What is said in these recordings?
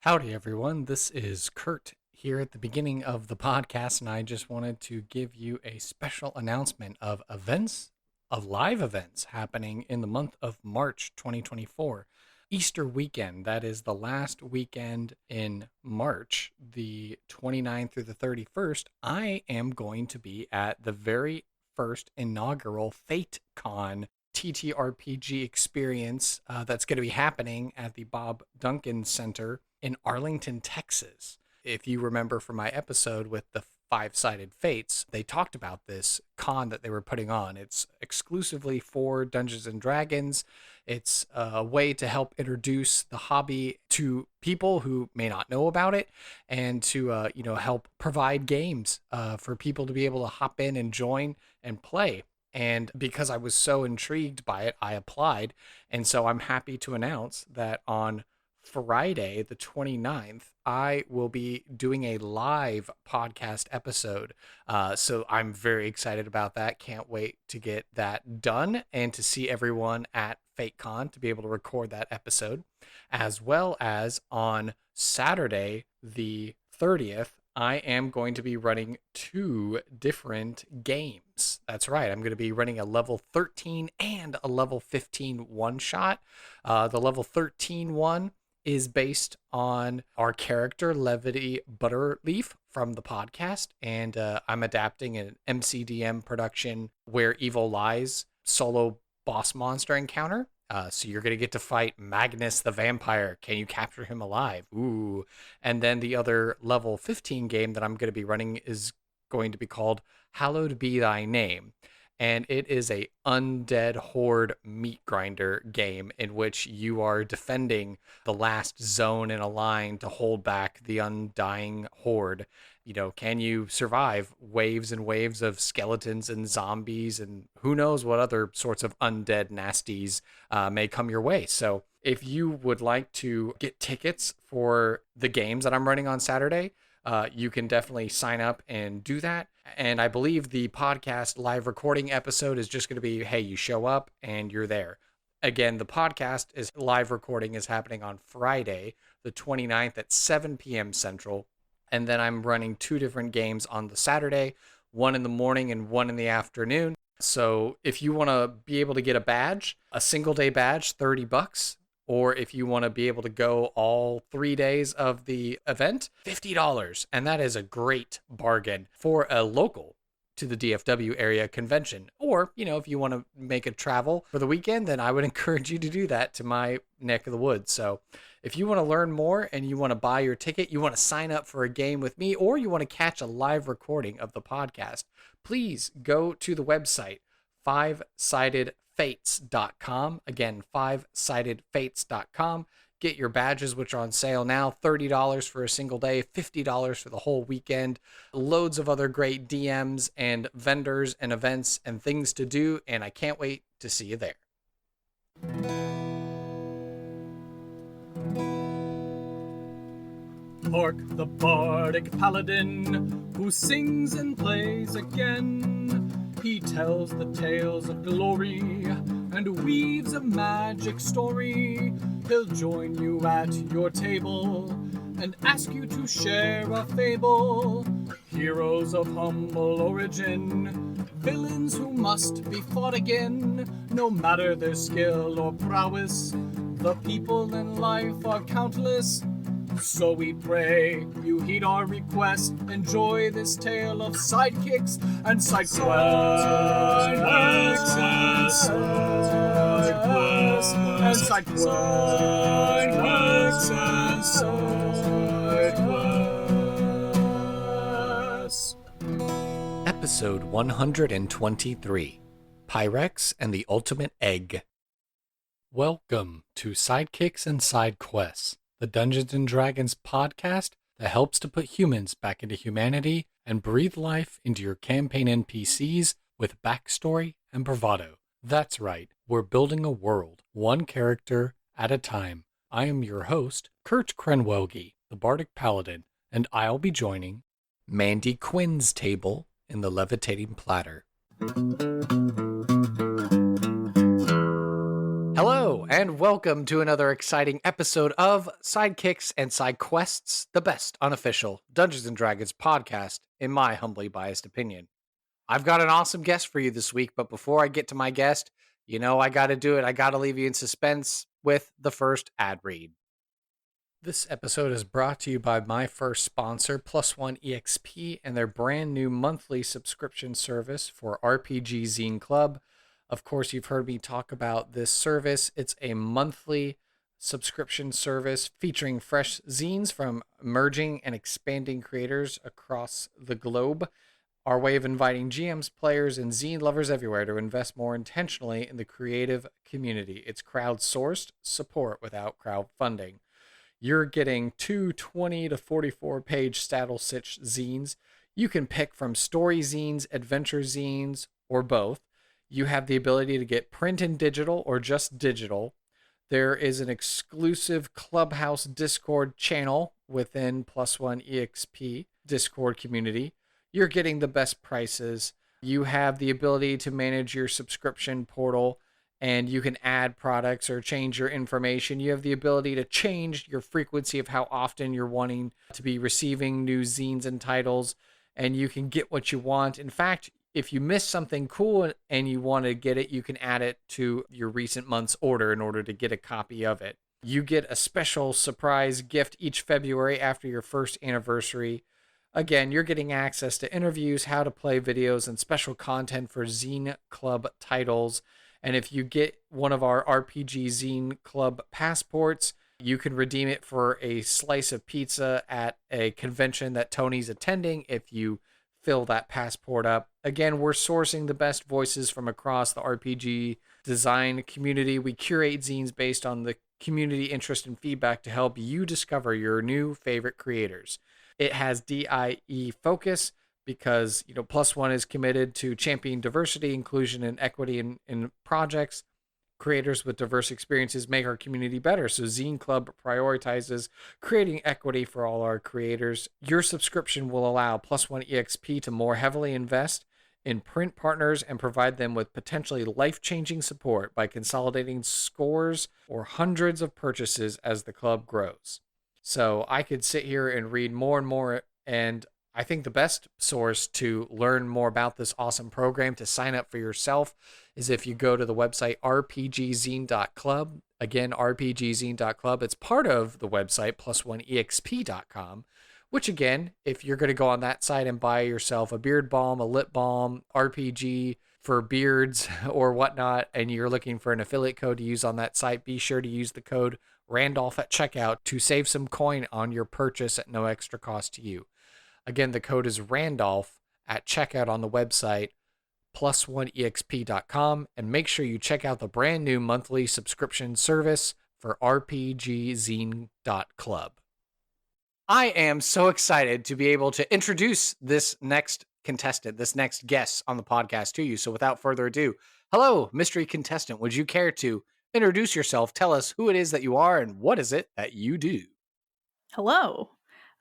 Howdy, everyone. This is Kurt here at the beginning of the podcast, and I just wanted to give you a special announcement of live events happening in the month of March 2024. Easter weekend, that is the last weekend in March, the 29th through the 31st, I am going to be at the very first inaugural FateCon TTRPG experience that's going to be happening at the Bob Duncan Center in Arlington, Texas. If you remember from my episode with the five-sided fates, they talked about this con that they were putting on. It's exclusively for Dungeons and Dragons. It's a way to help introduce the hobby to people who may not know about it, and to help provide games for people to be able to hop in and join and play. And because I was so intrigued by it, I applied. And so I'm happy to announce that on Friday, the 29th, I will be doing a live podcast episode. So I'm very excited about that. Can't wait to get that done and to see everyone at FateCon to be able to record that episode. As well as on Saturday, the 30th, I am going to be running 2 different games. That's right. I'm going to be running a level 13 and a level 15 one-shot. The level 13 one is based on our character, Levity Butterleaf, from the podcast. And I'm adapting an MCDM production Where Evil Lies solo boss monster encounter. So you're going to get to fight Magnus the Vampire. Can you capture him alive? Ooh. And then the other level 15 game that I'm going to be running is going to be called Hallowed Be Thy Name. And it is a undead horde meat grinder game in which you are defending the last zone in a line to hold back the undying horde. You know, can you survive waves and waves of skeletons and zombies and who knows what other sorts of undead nasties may come your way. So if you would like to get tickets for the games that I'm running on Saturday, you can definitely sign up and do that. And I believe the podcast live recording episode is just going to be, hey, you show up and you're there. Again, the podcast is live recording is happening on Friday, the 29th at 7 p.m. Central. And then I'm running 2 different games on the Saturday, one in the morning and one in the afternoon. So if you want to be able to get a badge, a single day badge, $30. Or if you want to be able to go all 3 days of the event, $50. And that is a great bargain for a local to the DFW area convention. Or, if you want to make a travel for the weekend, then I would encourage you to do that to my neck of the woods. So if you want to learn more and you want to buy your ticket, you want to sign up for a game with me, or you want to catch a live recording of the podcast, please go to the website, fivesidedfates.com. Again, fivesidedfates.com. Get your badges, which are on sale now. $30 for a single day, $50 for the whole weekend. Loads of other great DMs and vendors and events and things to do, and I can't wait to see you there. Hark the bardic paladin, who sings and plays again. He tells the tales of glory and weaves a magic story. He'll join you at your table and ask you to share a fable. Heroes of humble origin, villains who must be fought again. No matter their skill or prowess, the people in life are countless. So we pray you heed our request. Enjoy this tale of sidekicks and side quests. Episode 123, Pyrex and the Ultimate Egg. Welcome to Sidekicks and Side Quests, the Dungeons & Dragons podcast that helps to put humans back into humanity and breathe life into your campaign NPCs with backstory and bravado. That's right, we're building a world, one character at a time. I am your host, Kurt Krenwelge, the Bardic Paladin, and I'll be joining Mandi Quin's table in the Levitating Platter. Hello, and welcome to another exciting episode of Sidekicks and Side Quests, the best unofficial Dungeons and Dragons podcast, in my humbly biased opinion. I've got an awesome guest for you this week, but before I get to my guest, I got to do it. I got to leave you in suspense with the first ad read. This episode is brought to you by my first sponsor, Plus One EXP, and their brand new monthly subscription service for RPG Zine Club. Of course, you've heard me talk about this service. It's a monthly subscription service featuring fresh zines from emerging and expanding creators across the globe. Our way of inviting GMs, players, and zine lovers everywhere to invest more intentionally in the creative community. It's crowdsourced support without crowdfunding. You're getting two 20 to 44 page Staddle Sitch zines. You can pick from story zines, adventure zines, or both. You have the ability to get print and digital or just digital. There is an exclusive Clubhouse Discord channel within Plus One EXP Discord community. You're getting the best prices. You have the ability to manage your subscription portal, and you can add products or change your information. You have the ability to change your frequency of how often you're wanting to be receiving new zines and titles, and you can get what you want. In fact, if you miss something cool and you want to get it, you can add it to your recent month's order in order to get a copy of it. You get a special surprise gift each February after your first anniversary. Again, you're getting access to interviews, how to play videos, and special content for Zine Club titles. And if you get one of our RPG Zine Club passports, you can redeem it for a slice of pizza at a convention that Tony's attending if you fill that passport up. Again, we're sourcing the best voices from across the RPG design community. We curate zines based on the community interest and feedback to help you discover your new favorite creators. It has DIE focus, because Plus One is committed to championing diversity, inclusion, and equity in projects. Creators with diverse experiences make our community better. So Zine Club prioritizes creating equity for all our creators. Your subscription will allow Plus One EXP to more heavily invest in print partners and provide them with potentially life-changing support by consolidating scores or hundreds of purchases as the club grows. So I could sit here and read more and more, and I think the best source to learn more about this awesome program, to sign up for yourself, is if you go to the website rpgzine.club. Again, rpgzine.club. It's part of the website plusoneexp.com, which again, if you're going to go on that site and buy yourself a beard balm, a lip balm, RPG for beards or whatnot, and you're looking for an affiliate code to use on that site, be sure to use the code Randolph at checkout to save some coin on your purchase at no extra cost to you. Again, the code is Randolph at checkout on the website plusoneexp.com, and make sure you check out the brand new monthly subscription service for rpgzine.club. I am so excited to be able to introduce this next contestant, this next guest on the podcast to you. So without further ado, hello, mystery contestant. Would you care to introduce yourself? Tell us who it is that you are and what is it that you do? Hello,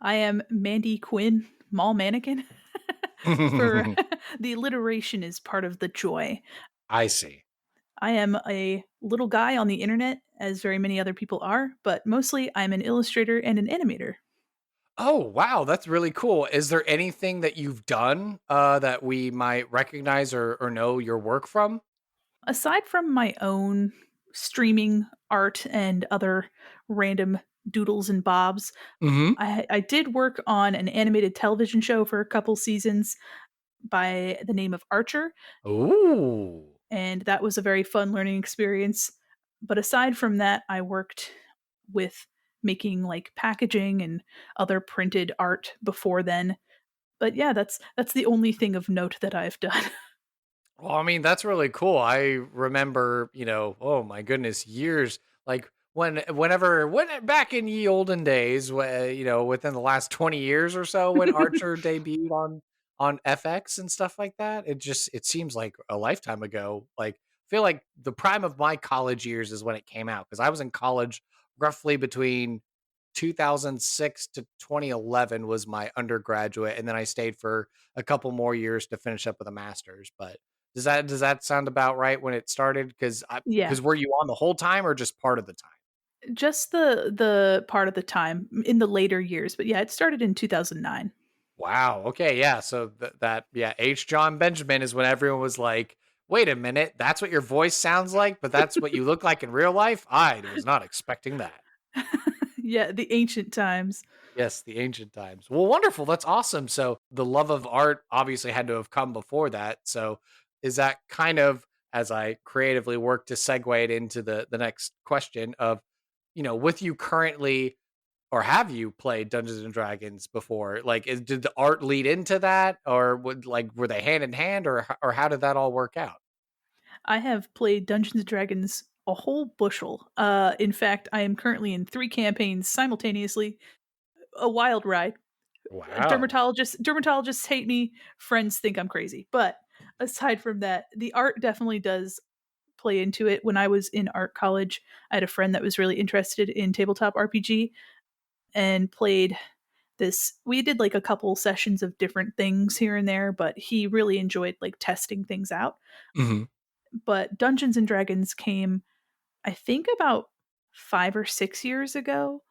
I am Mandi Quin, mall mannequin. For the alliteration is part of the joy. I see. I am a little guy on the internet, as very many other people are, but mostly I'm an illustrator and an animator. Oh, wow. That's really cool. Is there anything that you've done that we might recognize or know your work from? Aside from my own streaming art and other random doodles and bobs, Mm-hmm. I did work on an animated television show for a couple seasons by the name of Archer, Ooh. and that was a very fun learning experience. But aside from that, I worked with making like packaging and other printed art before then. But yeah, that's the only thing of note that I've done. Well, I mean, that's really cool. I remember, oh my goodness, years like when back in ye olden days, within the last 20 years or so, when Archer debuted on FX and stuff like that, it seems like a lifetime ago. Like, I feel like the prime of my college years is when it came out, because I was in college roughly between 2006 to 2011 was my undergraduate, and then I stayed for a couple more years to finish up with a master's. But Does that sound about right when it started? Yeah. Because were you on the whole time or just part of the time? Just the part of the time in the later years, but yeah, it started in 2009. Wow. Okay. Yeah. So yeah, H. John Benjamin is when everyone was like, "Wait a minute, that's what your voice sounds like, but that's what you look like in real life." I was not expecting that. Yeah, the ancient times. Yes, the ancient times. Well, wonderful. That's awesome. So the love of art obviously had to have come before that. So is that kind of, as I creatively work to segue it into the next question of, with you currently, or have you played Dungeons and Dragons before? Like, did the art lead into that, or were they hand in hand, or how did that all work out? I have played Dungeons and Dragons a whole bushel. In fact, I am currently in 3 campaigns simultaneously. A wild ride. Wow. Dermatologists hate me, friends think I'm crazy. But aside from that, the art definitely does play into it. When I was in art college, I had a friend that was really interested in tabletop RPG and played this. We did like a couple sessions of different things here and there, but he really enjoyed like testing things out. Hmm. But Dungeons and Dragons came, I think, about 5 or 6 years ago,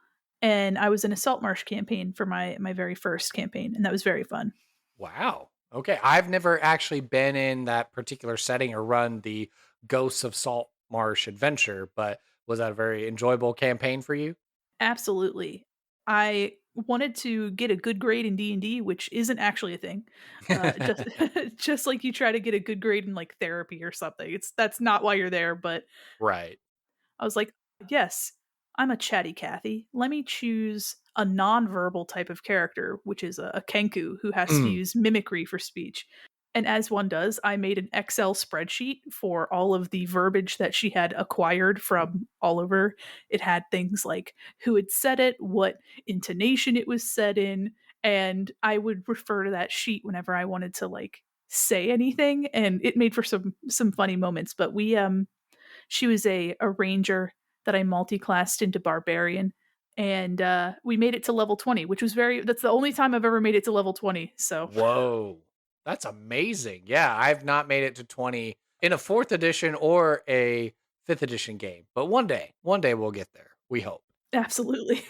and I was in a Salt Marsh campaign for my very first campaign, and that was very fun. Wow. Okay. I've never actually been in that particular setting or run the Ghosts of Salt Marsh adventure, but was that a very enjoyable campaign for you? Absolutely. I wanted to get a good grade in D&D, which isn't actually a thing. Just just like you try to get a good grade in like therapy or something. That's not why you're there, but Right. I was like, yes, I'm a chatty Cathy. Let me choose a nonverbal type of character, which is a Kenku who has to Mm. use mimicry for speech. And as one does, I made an Excel spreadsheet for all of the verbiage that she had acquired from all over. It had things like who had said it, what intonation it was said in, and I would refer to that sheet whenever I wanted to like say anything, and it made for some funny moments. But she was a ranger that I multi-classed into barbarian, and we made it to level 20, which was very. That's the only time I've ever made it to level 20. So Whoa. That's amazing. Yeah, I've not made it to 20 in a 4th edition or a 5th edition game, but one day we'll get there. We hope. absolutely.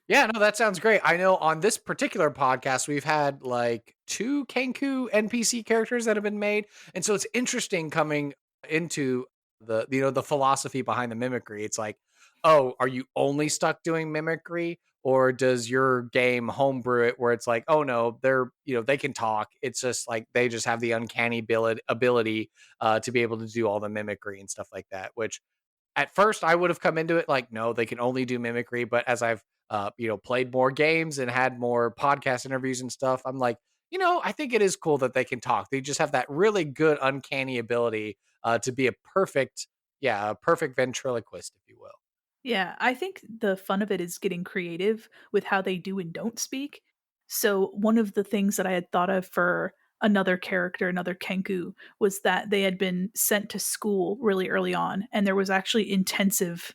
Yeah, no, that sounds great. I know on this particular podcast, we've had like 2 Kenku NPC characters that have been made. And so it's interesting coming into the philosophy behind the mimicry. It's like, oh, are you only stuck doing mimicry? Or does your game homebrew it where it's like, oh no, they can talk. It's just like they just have the uncanny ability to be able to do all the mimicry and stuff like that, which at first I would have come into it like, no, they can only do mimicry. But as I've, played more games and had more podcast interviews and stuff, I'm like, I think it is cool that they can talk. They just have that really good, uncanny ability to be a perfect ventriloquist, if you will. Yeah, I think the fun of it is getting creative with how they do and don't speak. So one of the things that I had thought of for another character, another Kenku, was that they had been sent to school really early on, and there was actually intensive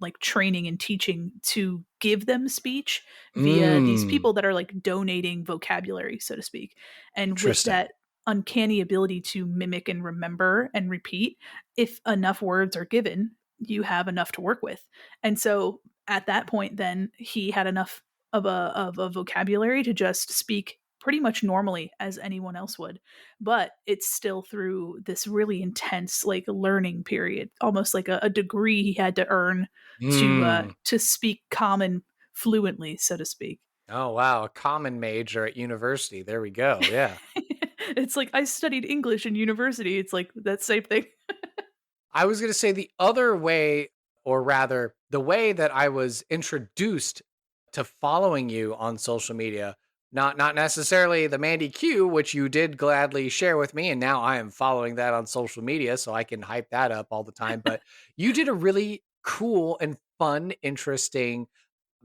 like training and teaching to give them speech via these Mm, people that are like donating vocabulary, so to speak. And with interesting. that uncanny ability to mimic and remember and repeat, if enough words are given, you have enough to work with. And so at that point, then he had enough of a vocabulary to just speak pretty much normally as anyone else would, but it's still through this really intense like learning period, almost like a degree he had to earn Mm. to speak common fluently, so to speak. Oh wow, a common major at university. There we go. Yeah. It's like I studied English in university. It's like that same thing. I was going to say the other way, or rather, the way that I was introduced to following you on social media, not necessarily the Mandy Q, which you did gladly share with me, and now I am following that on social media, so I can hype that up all the time. But you did a really cool and fun, interesting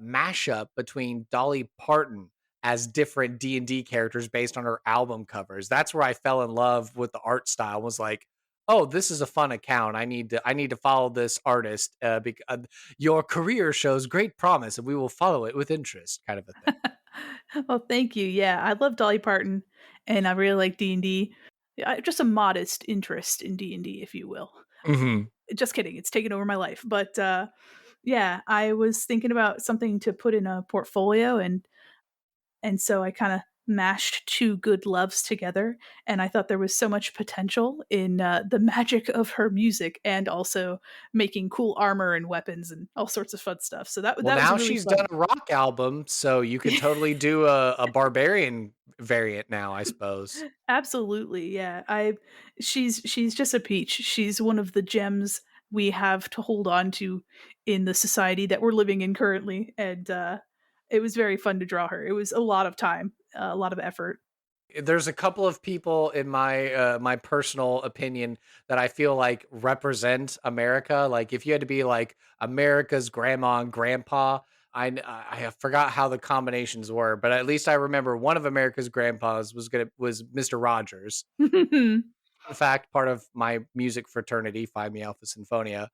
mashup between Dolly Parton as different D&D characters based on her album covers. That's where I fell in love with the art style. Was like, "Oh, this is a fun account. I need to follow this artist because your career shows great promise and we will follow it with interest," kind of a thing. Well, thank you. Yeah, I love Dolly Parton, and I really like D&D. Yeah, just a modest interest in D&D, if you will. Hmm. Just kidding, it's taken over my life, but, yeah, I was thinking about something to put in a portfolio, and so I kinda mashed 2 good loves together, and I thought there was so much potential in, the magic of her music and also making cool armor and weapons and all sorts of fun stuff, so Well, that was now really she's done fun. a rock album, so you could totally do a barbarian variant now, I suppose. Absolutely, yeah. She's just a peach. She's one of the gems we have to hold on to in the society that we're living in currently, and, it was very fun to draw her. It was a lot of time, a lot of effort. There's a couple of people in my personal opinion that I feel like represent America. Like if you had to be like America's grandma and grandpa, I have forgot how the combinations were, but at least I remember one of America's grandpas was Mr. Rogers. Fun fact, part of my music fraternity, Phi Mi Alpha Sinfonia,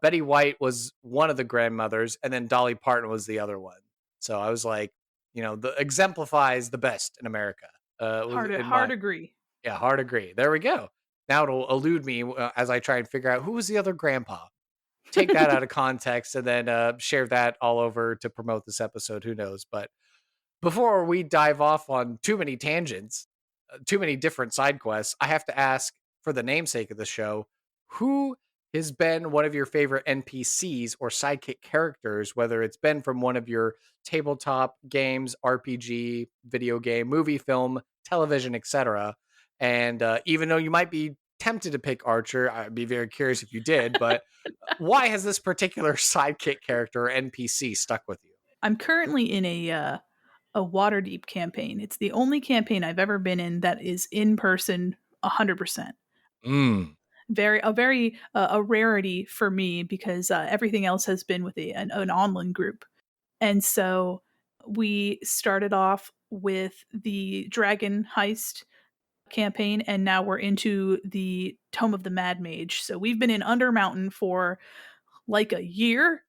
Betty White was one of the grandmothers, and then Dolly Parton was the other one. So I was like, the exemplifies the best in America. Was in Hard my agree. Yeah, hard agree. There we go. Now it'll elude me as I try and figure out who was the other grandpa. Take that out of context and then share that all over to promote this episode. Who knows? But before we dive off on too many tangents, too many different side quests, I have to ask for the namesake of the show, who has been one of your favorite NPCs or sidekick characters, whether it's been from one of your tabletop games, RPG, video game, movie, film, television, etc. And even though you might be tempted to pick Archer, I'd be very curious if you did, but why has this particular sidekick character or NPC stuck with you? I'm currently in a Waterdeep campaign. It's the only campaign I've ever been in that is in person 100%. Mm. A rarity for me because everything else has been with an online group. And so we started off with the dragon heist campaign, and now we're into the Tome of the Mad Mage. So we've been in Undermountain for like a year,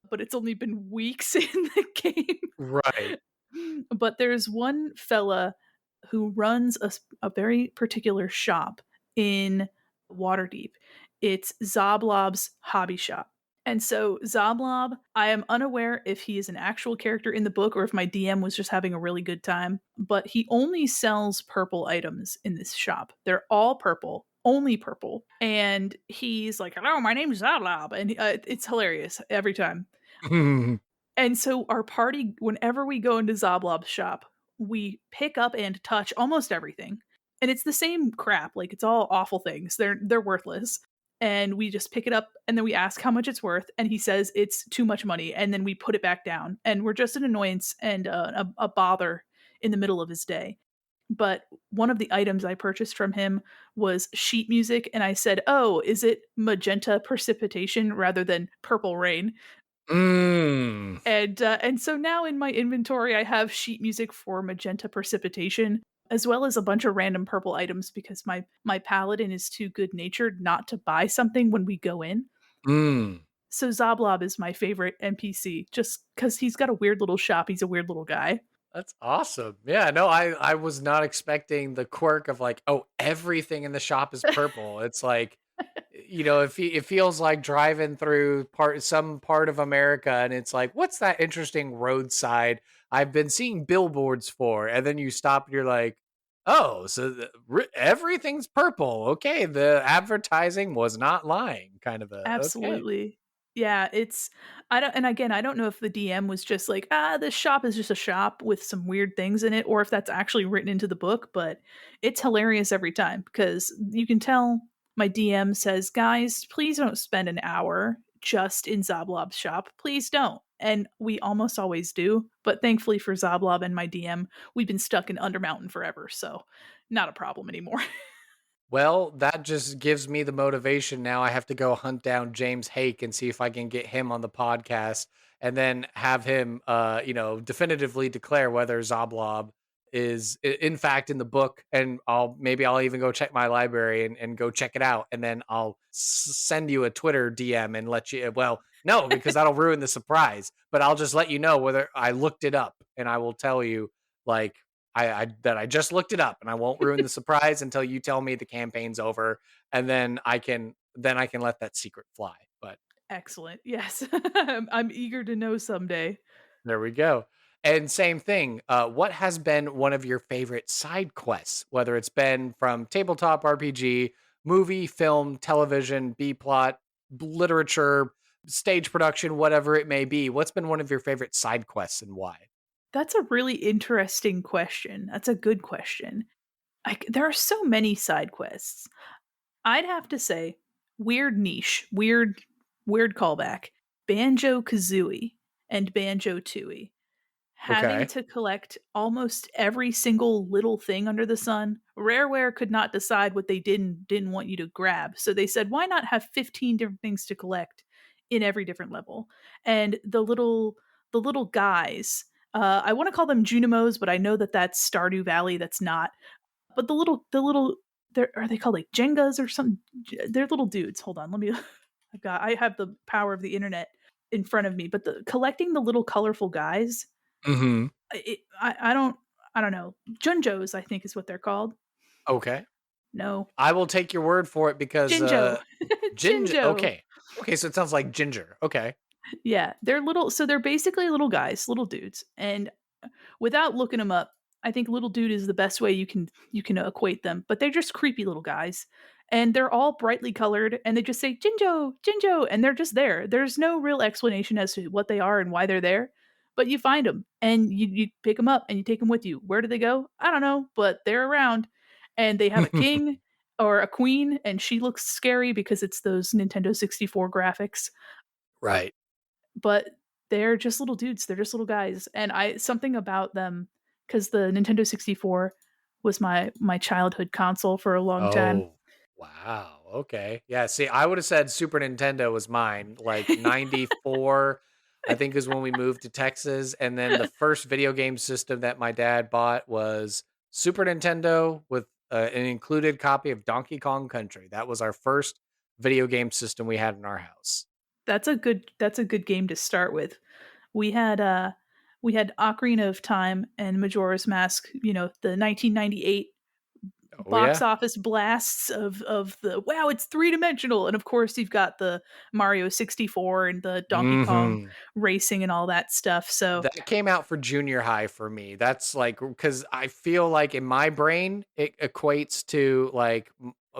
but it's only been weeks in the Right. game. But there's one fella who runs a very particular shop in Waterdeep. It's Zoblob's hobby shop. And so Zoblob, I am unaware if he is an actual character in the book or if my DM was just having a really good time, but he only sells purple items in this shop. They're all purple, only purple. And he's like, "Hello, my name is Zoblob." And it's hilarious every time. And so our party, whenever we go into Zoblob's shop, we pick up and touch almost everything. And it's the same crap, like it's all awful things. They're worthless. And we just pick it up and then we ask how much it's worth and he says it's too much money and then we put it back down. And we're just an annoyance and a bother in the middle of his day. But one of the items I purchased from him was sheet music and I said, "Oh, is it magenta precipitation rather than purple rain?" Mm. And so now in my inventory, I have sheet music for magenta precipitation, as well as a bunch of random purple items because my paladin is too good natured not to buy something when we go in. Mm. So Zoblob is my favorite NPC, just because he's got a weird little shop. He's a weird little guy. That's awesome. Yeah, no, I was not expecting the quirk of like, oh, everything in the shop is purple. It's like, it feels like driving through some part of America and it's like, what's that interesting roadside I've been seeing billboards for? And then you stop and you're like, oh, so everything's purple. Okay, the advertising was not lying. Kind of okay. Absolutely. Yeah, it's I don't and again, I don't know if the DM was just like, this shop is just a shop with some weird things in it," or if that's actually written into the book, but it's hilarious every time because you can tell my DM says, "Guys, please don't spend an hour just in Zoblob's shop. Please don't." And we almost always do, but thankfully for Zoblob and my DM, we've been stuck in Undermountain forever, so not a problem anymore. Well, that just gives me the motivation. Now I have to go hunt down James Hake and see if I can get him on the podcast and then have him, definitively declare whether Zoblob is in fact in the book. And I'll even go check my library and go check it out. And then I'll send you a Twitter DM and let you, well, no, because that'll ruin the surprise, but I'll just let you know whether I looked it up and I will tell you like, that I just looked it up, and I won't ruin the surprise until you tell me the campaign's over, and then I can let that secret fly. But Excellent. Yes. I'm eager to know someday. there we go. And same thing. What has been one of your favorite side quests? Whether it's been from tabletop RPG, movie, film, television, B plot, literature, stage production, whatever it may be. What's been one of your favorite side quests and why? That's a really interesting question. That's a good question. There are so many side quests. I'd have to say weird niche, weird callback. Banjo Kazooie and Banjo Tooie. Having Okay. to collect almost every single little thing under the sun. Rareware could not decide what they didn't want you to grab. So they said, why not have 15 different things to collect in every different level? And the little guys, I want to call them Junimos, but I know that that's Stardew Valley. That's not. But the little are they called like Jengas or something? They're little dudes. Hold on, let me. I have the power of the internet in front of me, but the collecting the little colorful guys, Mm-hmm. I don't know. Junjos, I think is what they're called. Okay. No, I will take your word for it because Jinjo, ginger. Jinjo. Okay. Okay. So it sounds like ginger. Okay. Yeah, they're little. So they're basically little guys, little dudes, and without looking them up, I think little dude is the best way you can equate them. But they're just creepy little guys, and they're all brightly colored, and they just say Jinjo, Jinjo, and they're just there. There's no real explanation as to what they are and why they're there. But you find them and you pick them up and you take them with you. Where do they go? I don't know, but they're around, and they have a king or a queen, and she looks scary because it's those Nintendo 64 graphics, Right. but they're just little dudes. They're just little guys, and I something about them because the Nintendo 64 was my childhood console for a long time. Oh, wow. Okay. Yeah. See, I would have said Super Nintendo was mine. Like 94, I think is when we moved to Texas. And then the first video game system that my dad bought was Super Nintendo with an included copy of Donkey Kong Country. That was our first video game system we had in our house. That's a good game to start with. We had we had Ocarina of Time and Majora's Mask. The 1998 Oh, box yeah. office blasts of the wow, it's three dimensional, and of course you've got the Mario 64 and the Donkey Kong Hmm. racing and all that stuff. So That came out for junior high for me. That's like because I feel like in my brain it equates to like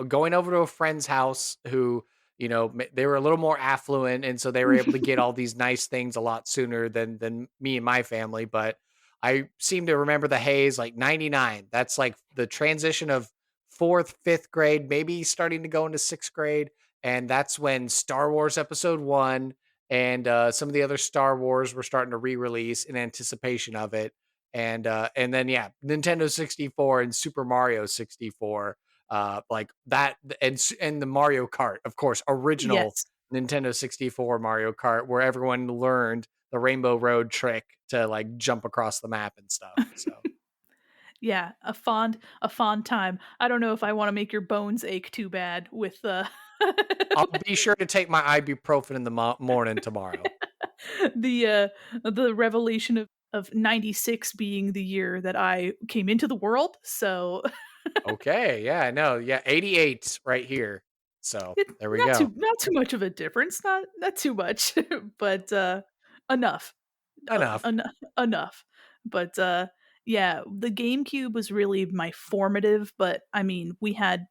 going over to a friend's house who they were a little more affluent, and so they were able to get all these nice things a lot sooner than me and my family. But I seem to remember the haze like 99. That's like the transition of fourth, fifth grade, maybe starting to go into sixth grade, and that's when Star Wars Episode One and some of the other Star Wars were starting to re-release in anticipation of it, and then yeah, Nintendo 64 and Super Mario 64, like that, and the Mario Kart, of course, original yes. Nintendo 64 Mario Kart, where everyone learned the Rainbow Road trick to like jump across the map and stuff. So Yeah, a fond time. I don't know if I wanna make your bones ache too bad with, I'll be sure to take my ibuprofen in the morning tomorrow. the revelation of '96 being the year that I came into the world, so Okay, yeah, no, yeah, 88 right here. So it there we not go. too much of a difference, not too much, but, enough, Enough. enough. But, yeah, the GameCube was really my formative, but, I mean, we had,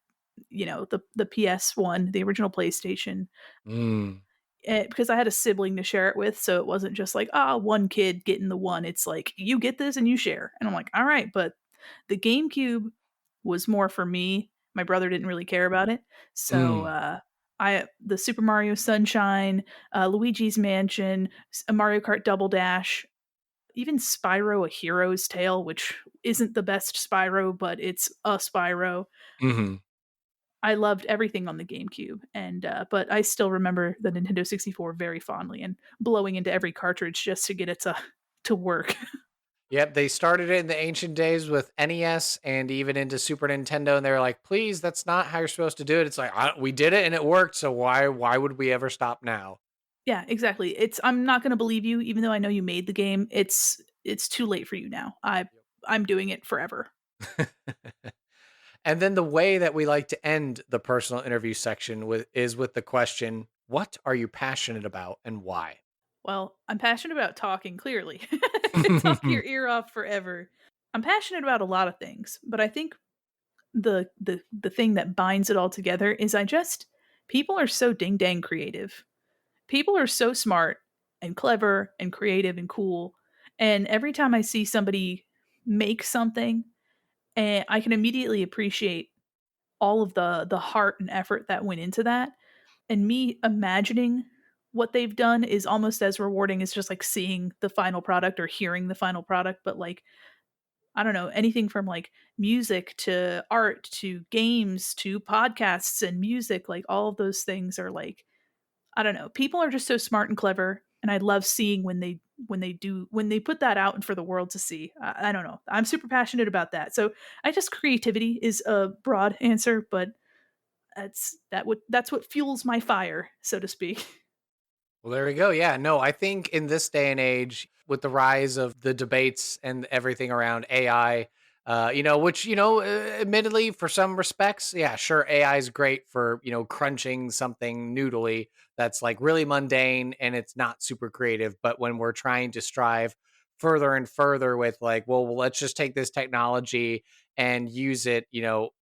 the PS1, the original PlayStation, Mm. because I had a sibling to share it with, so it wasn't just like, "Ah, one kid getting the one." It's like, "You get this and you share." And I'm like, "Alright," but the GameCube was more for me. My brother didn't really care about it. So, Mm. I the Super Mario Sunshine, Luigi's Mansion, Mario Kart Double Dash, even Spyro: A Hero's Tale, which isn't the best Spyro, but it's a Spyro. Mhm. I loved everything on the GameCube, and but I still remember the Nintendo 64 very fondly and blowing into every cartridge just to get it to work. Yep, they started it in the ancient days with NES and even into Super Nintendo, and they were like, "Please, that's not how you're supposed to do it." It's like, "We did it and it worked, so why would we ever stop now?" Yeah, exactly. I'm not gonna believe you, even though I know you made the game. It's too late for you now. I Yep. I'm doing it forever. And then the way that we like to end the personal interview section is with the question, what are you passionate about and why? Well, I'm passionate about talking clearly. Talk your ear off forever. I'm passionate about a lot of things, but I think the thing that binds it all together is people are so ding dang creative. People are so smart and clever and creative and cool. And every time I see somebody make something, and I can immediately appreciate all of the heart and effort that went into that. And me imagining what they've done is almost as rewarding as just like seeing the final product or hearing the final product. But like, I don't know, anything from like music to art to games to podcasts and music, like all of those things are like, I don't know, people are just so smart and clever. And I love seeing when they put that out for the world to see. I don't know. I'm super passionate about that. So I just creativity is a broad answer, but that's what fuels my fire, so to speak. Well, there we go. Yeah, no, I think in this day and age, with the rise of the debates and everything around AI, which, admittedly, for some respects, yeah, sure, AI is great for, crunching something noodly that's like really mundane and it's not super creative. But when we're trying to strive further and further with like, well, let's just take this technology and use it,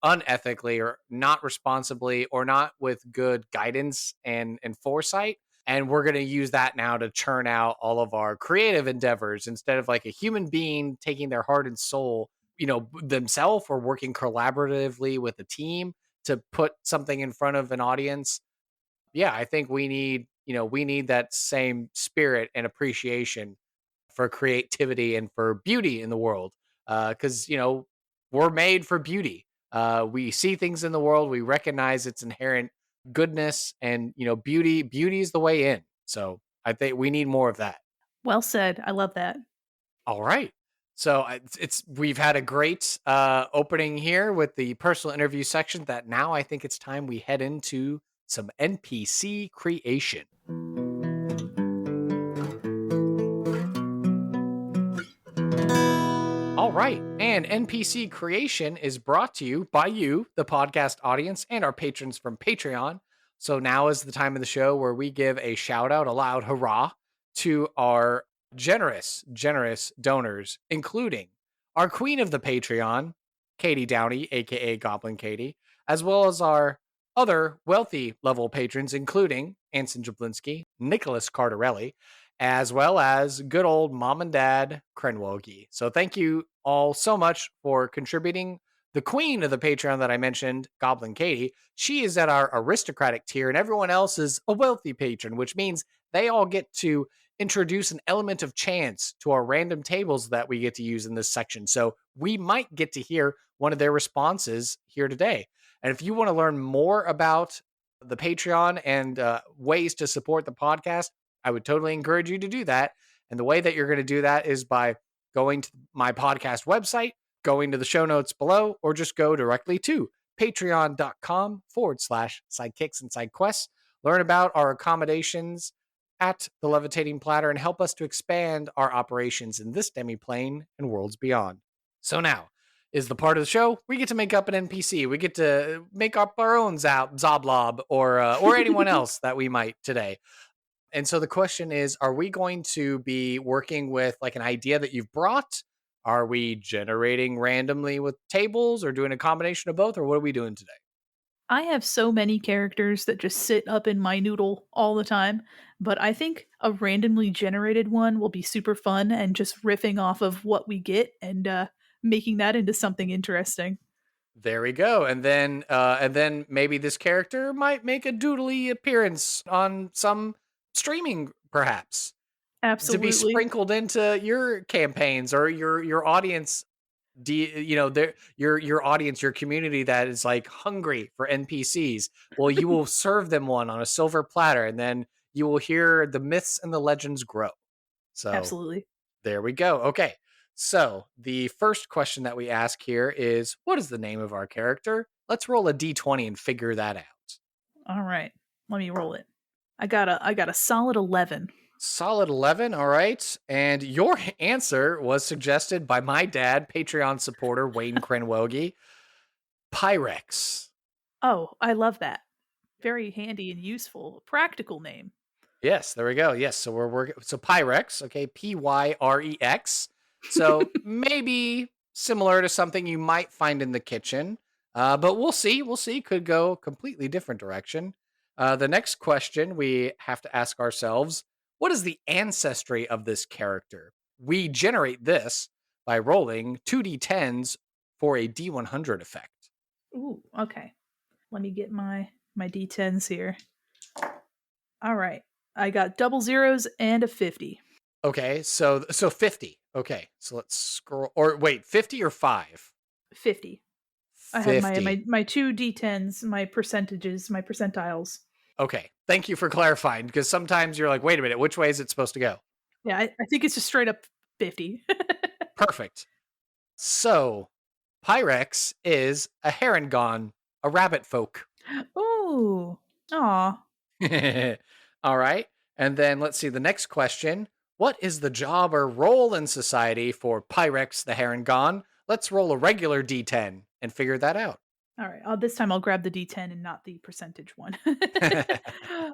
unethically or not responsibly or not with good guidance and foresight, and we're going to use that now to churn out all of our creative endeavors instead of like a human being taking their heart and soul, themselves, or working collaboratively with a team to put something in front of an audience. Yeah, I think we need that same spirit and appreciation for creativity and for beauty in the world, because we're made for beauty. We see things in the world, we recognize its inherent goodness, and beauty is the way in. So I think we need more of that. Well said. I love that. All right. So it's we've had a great opening here with the personal interview section. That now I think it's time we head into some NPC creation. All right. And NPC creation is brought to you by you, the podcast audience, and our patrons from Patreon. So now is the time of the show where we give a shout out, a loud hurrah, to our generous donors, including our queen of the Patreon, Katie Downey, aka Goblin Katie, as well as our other wealthy level patrons, including Anson Jablinski, Nicholas Cardarelli, as well as good old mom and dad Krenwogi. So thank you all so much for contributing. The queen of the Patreon that I mentioned, Goblin Katie, she is at our aristocratic tier, and everyone else is a wealthy patron, which means they all get to introduce an element of chance to our random tables that we get to use in this section. So we might get to hear one of their responses here today. And if you want to learn more about the Patreon and ways to support the podcast, I would totally encourage you to do that. And the way that you're going to do that is by going to my podcast website, going to the show notes below, or just go directly to patreon.com/sidekicks and side quests. Learn about our accommodations at the Levitating Platter and help us to expand our operations in this demiplane and worlds beyond. So now is the part of the show we get to make up an NPC. We get to make up our own Zoblob or anyone else that we might today. And so the question is, are we going to be working with like an idea that you've brought? Are we generating randomly with tables or doing a combination of both? Or what are we doing today? I have so many characters that just sit up in my noodle all the time, but I think a randomly generated one will be super fun and just riffing off of what we get and making that into something interesting. There we go. And then maybe this character might make a doodly appearance on some streaming, perhaps, to be Absolutely. sprinkled into your campaigns or your audience. Your audience, your community that is like hungry for NPCs. Well, you will serve them one on a silver platter, and then you will hear the myths and the legends grow. So Absolutely. there we go. Okay. So the first question that we ask here is, what is the name of our character? Let's roll a d20 and figure that out. All right. Let me roll it. I got a solid 11. Solid 11. All right. And your answer was suggested by my dad, Patreon supporter Wayne Krenwogi. Pyrex. Oh, I love that. Very handy and useful. Practical name. Yes, there we go. Yes, so we're working. So Pyrex, okay, Pyrex. So maybe similar to something you might find in the kitchen, but we'll see. We'll see. Could go completely different direction. The next question we have to ask ourselves: what is the ancestry of this character? We generate this by rolling 2d10s for a d100 effect. Ooh, okay. Let me get my d10s here. All right. I got double zeros and a 50. Okay, so 50. Okay, so let's scroll. Or wait, 50 or 5? 50. I had 50. my two d10s, my percentages, my percentiles. Okay, thank you for clarifying because sometimes you're like, wait a minute, which way is it supposed to go? Yeah, I think it's just straight up 50. Perfect. So, Pyrex is a harengon, a rabbit folk. Ooh. Aw. All right, and then let's see the next question. What is the job or role in society for Pyrex the harengon? Let's roll a regular d10 and figure that out. All right. This time I'll grab the d10 and not the percentage one.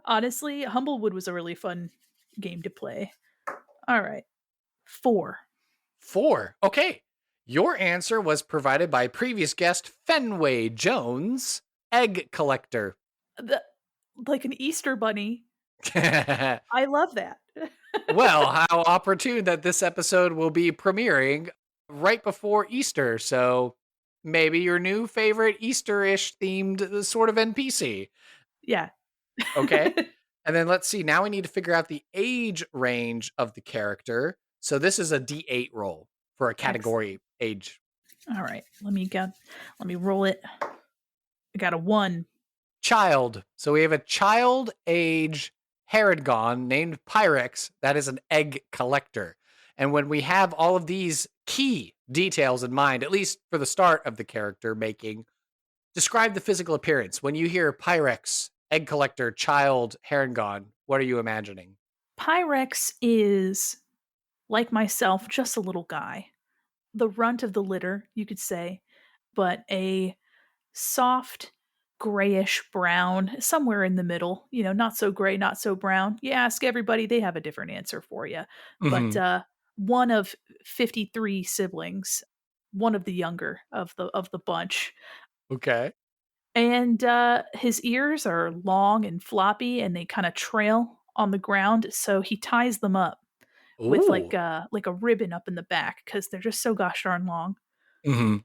Honestly, Humblewood was a really fun game to play. All right. 4. 4. Okay. Your answer was provided by previous guest Fenway Jones, egg collector. The like an Easter bunny. Well, I love that. how opportune that this episode will be premiering right before Easter. So maybe your new favorite Easter-ish themed sort of NPC. Yeah. Okay. And then let's see. Now we need to figure out the age range of the character. So this is a D8 roll for a category age. All right. Let me roll it. I got a 1. Child. So we have a child age harengon named Pyrex that is an egg collector. And when we have all of these key details in mind, at least for the start of the character making, describe the physical appearance. When you hear Pyrex, egg collector, child, harengon, what are you imagining? Pyrex is, like myself, just a little guy. The runt of the litter, you could say, but a soft grayish brown, somewhere in the middle, not so gray, not so brown. You ask everybody, they have a different answer for you. But Mm-hmm. one of 53 siblings, one of the younger of the bunch. Okay. And his ears are long and floppy and they kind of trail on the ground, so he ties them up with Ooh. like a ribbon up in the back because they're just so gosh darn long. Mm-hmm.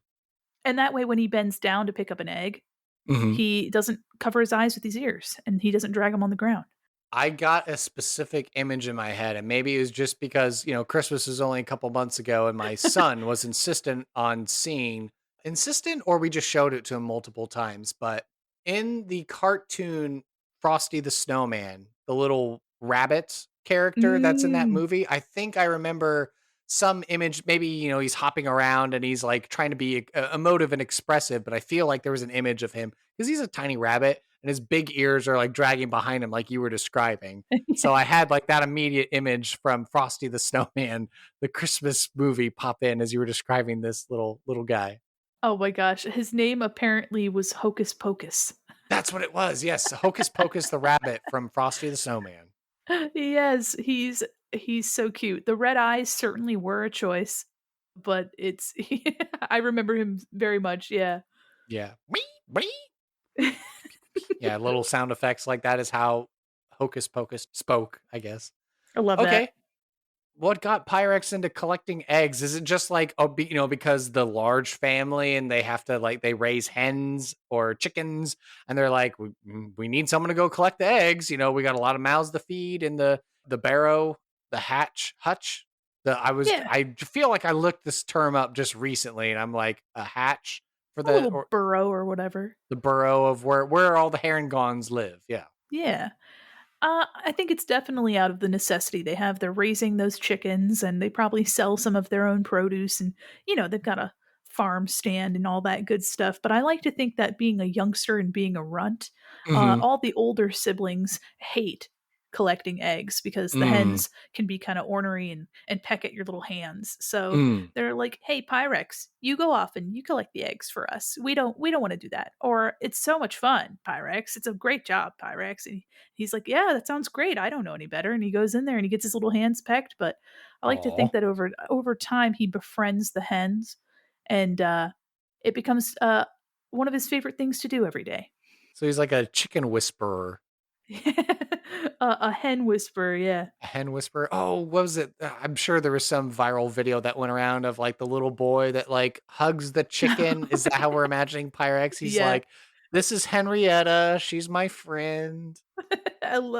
And that way when he bends down to pick up an egg, Mm-hmm. he doesn't cover his eyes with his ears and he doesn't drag them on the ground. I got a specific image in my head, and maybe it was just because, Christmas is only a couple months ago, and my son was insistent on seeing, insistent, or we just showed it to him multiple times. But in the cartoon Frosty the Snowman, the little rabbit character that's in that Mm. movie, I think I remember some image. Maybe, he's hopping around and he's like trying to be emotive and expressive, but I feel like there was an image of him because he's a tiny rabbit and his big ears are like dragging behind him, like you were describing. So I had like that immediate image from Frosty the Snowman, the Christmas movie, pop in as you were describing this little guy. Oh my gosh, his name apparently was Hocus Pocus. That's what it was. Yes, Hocus Pocus the rabbit from Frosty the Snowman. Yes, he's so cute. The red eyes certainly were a choice, but it's I remember him very much, yeah. Yeah. Yeah, little sound effects like that is how Hocus Pocus spoke, I guess. I love that. Okay. What got Pyrex into collecting eggs? Is it just like, because the large family and they have to like, they raise hens or chickens and they're like, we need someone to go collect the eggs. We got a lot of mouths to feed in the barrow, the hutch. Yeah, I feel like I looked this term up just recently and I'm like, a hatch for a little or burrow or whatever. the burrow of where all the herringons live. Yeah. Yeah. I think it's definitely out of the necessity they have. They're raising those chickens and they probably sell some of their own produce and, they've got a farm stand and all that good stuff. But I like to think that being a youngster and being a runt, Hmm. all the older siblings hate collecting eggs because the Mm, hens can be kind of ornery and peck at your little hands. So mm. they're like, "Hey, Pyrex, you go off and you collect the eggs for us. We don't want to do that." Or, "It's so much fun, Pyrex. It's a great job, Pyrex." And he's like, "Yeah, that sounds great. I don't know any better." And he goes in there and he gets his little hands pecked. But I like to Aw. think that over time he befriends the hens, and it becomes one of his favorite things to do every day. So he's like a chicken whisperer, A hen whisperer, yeah. a hen whisperer. Oh, what was it? I'm sure there was some viral video that went around of like the little boy that like hugs the chicken. Is that how we're imagining Pyrex? He's Yeah. like, "This is Henrietta. She's my friend."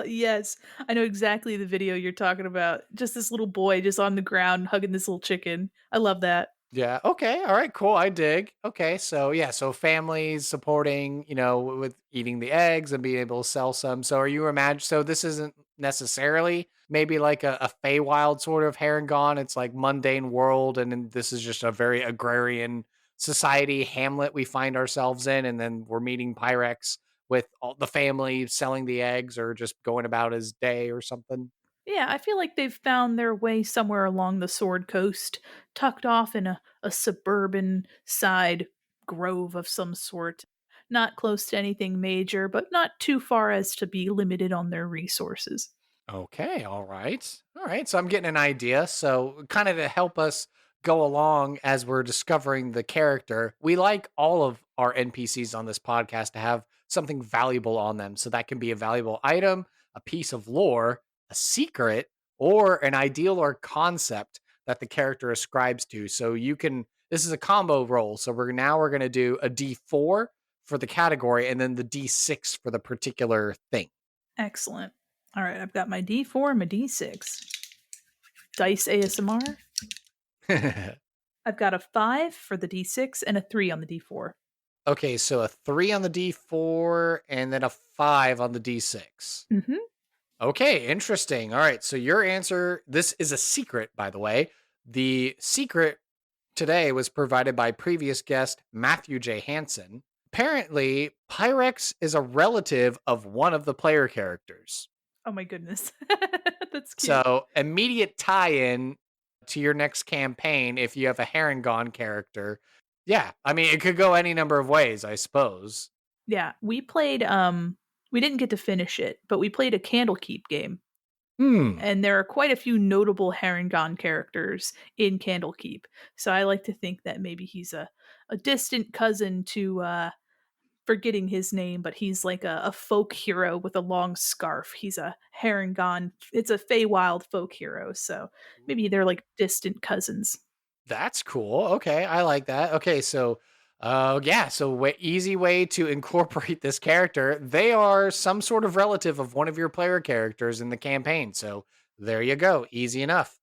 Yes, I know exactly the video you're talking about. Just this little boy just on the ground hugging this little chicken. I love that. Yeah. Okay. All right. Cool. I dig. Okay. So yeah. So families supporting, with eating the eggs and being able to sell some. So are you imagine? So this isn't necessarily maybe like a Feywild sort of harengon. It's like mundane world, and then this is just a very agrarian society hamlet we find ourselves in, and then we're meeting Pyrex with all the family selling the eggs or just going about his day or something. Yeah, I feel like they've found their way somewhere along the Sword Coast, tucked off in a suburban side grove of some sort. Not close to anything major, but not too far as to be limited on their resources. Okay, all right. All right. So I'm getting an idea. So, kind of to help us go along as we're discovering the character, we like all of our NPCs on this podcast to have something valuable on them. So, that can be a valuable item, a piece of lore, a secret, or an ideal or concept that the character ascribes to. So, this is a combo roll. So, we're going to do a D4 for the category and then the D6 for the particular thing. Excellent. All right, I've got my D4 and my D6. Dice ASMR. I've got a 5 for the D6 and a 3 on the D4. Okay, so a 3 on the D4 and then a 5 on the D6. Mhm. Okay, interesting. All right, so your answer, this is a secret, by the way. The secret today was provided by previous guest Matthew J. Hansen. Apparently, Pyrex is a relative of one of the player characters. Oh my goodness. That's cute. So, immediate tie-in to your next campaign if you have a harengon character. Yeah, I mean, it could go any number of ways, I suppose. Yeah, we didn't get to finish it, but we played a Candlekeep game, Hmm. and there are quite a few notable harengon characters in Candlekeep. So I like to think that maybe he's a distant cousin to forgetting his name, but he's like a folk hero with a long scarf. He's a harengon. It's a Feywild folk hero, so maybe they're like distant cousins. That's cool. Okay, I like that. Okay, so yeah, so easy way to incorporate this character. They are some sort of relative of one of your player characters in the campaign. So there you go. Easy enough.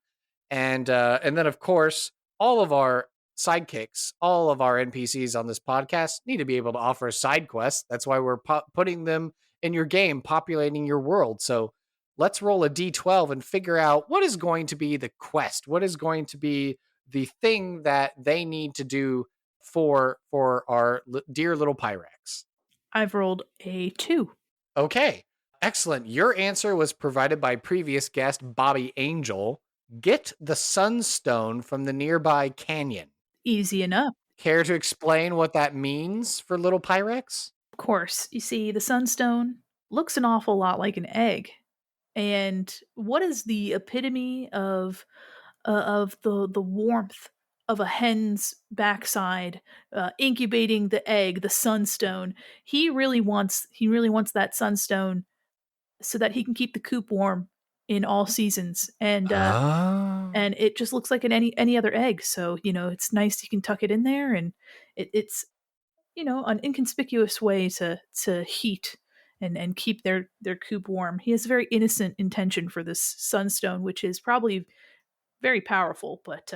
And then of course, all of our sidekicks, all of our NPCs on this podcast need to be able to offer side quests. That's why we're putting them in your game, populating your world. So let's roll a d12 and figure out what is going to be the quest. What is going to be the thing that they need to do for our dear little Pyrex. I've rolled a 2. Okay, excellent. Your answer was provided by previous guest Bobby Angel. Get the Sunstone from the nearby canyon. Easy enough. Care to explain what that means for little Pyrex? Of course, you see, the Sunstone looks an awful lot like an egg. And what is the epitome of the warmth of a hen's backside incubating the egg, the sunstone? He really wants that sunstone so that he can keep the coop warm in all seasons. Ah. And it just looks like any other egg. So it's nice. You can tuck it in there, and it's an inconspicuous way to heat and keep their coop warm. He has a very innocent intention for this sunstone, which is probably very powerful, but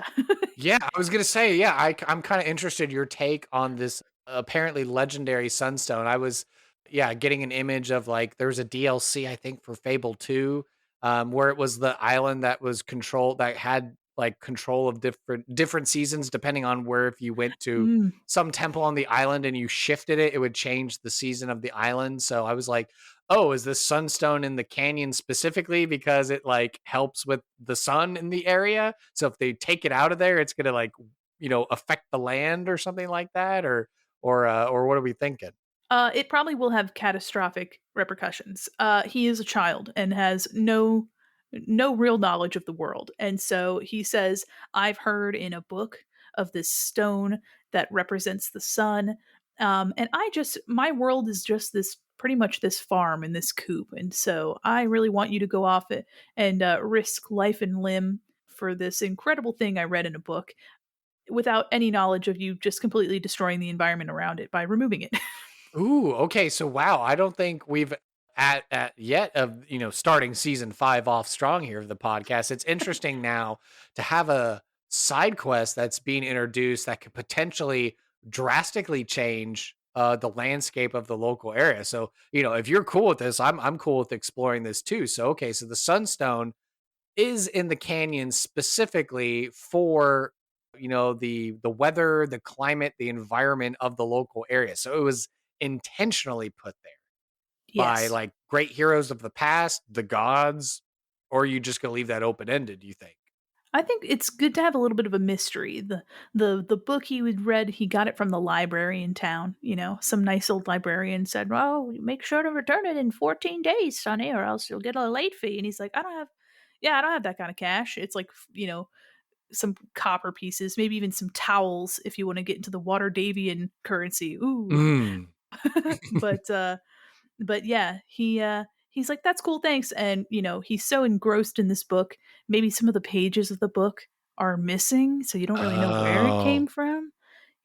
Yeah, I was gonna say, yeah, I'm kind of interested your take on this apparently legendary Sunstone. I was, yeah, getting an image of like there was a DLC I think for Fable 2, where it was the island that was controlled that had like control of different seasons depending on where if you went to mm, some temple on the island and you shifted it, it would change the season of the island. So I was like, oh, is this sunstone in the canyon specifically because it like helps with the sun in the area? So if they take it out of there, it's gonna like, affect the land or something like that, or what are we thinking? It probably will have catastrophic repercussions. He is a child and has no real knowledge of the world, and so he says, "I've heard in a book of this stone that represents the sun, and I just my world is just this pretty much this farm in this coop, and so I really want you to go off it and risk life and limb for this incredible thing I read in a book." Without any knowledge of you just completely destroying the environment around it by removing it. Ooh, okay. So wow, I don't think we've at yet of starting season 5 off strong here of the podcast. It's interesting now to have a side quest that's being introduced that could potentially drastically change the landscape of the local area. So if you're cool with this, I'm cool with exploring this too. So okay, so the Sunstone is in the canyon specifically for the weather, the climate, the environment of the local area. So it was intentionally put there by Yes. like great heroes of the past, the gods, or are you just gonna leave that open ended, do you think? I think it's good to have a little bit of a mystery. The book he would read, he got it from the library in town. Some nice old librarian said, "Well, make sure to return it in 14 days, Sonny, or else you'll get a late fee." And he's like, I don't have that kind of cash. It's like some copper pieces, maybe even some towels if you want to get into the Water Davian currency. Ooh, Mm. but yeah, he's like, "That's cool, thanks." And he's so engrossed in this book, maybe some of the pages of the book are missing, so you don't really know where it Oh, came from.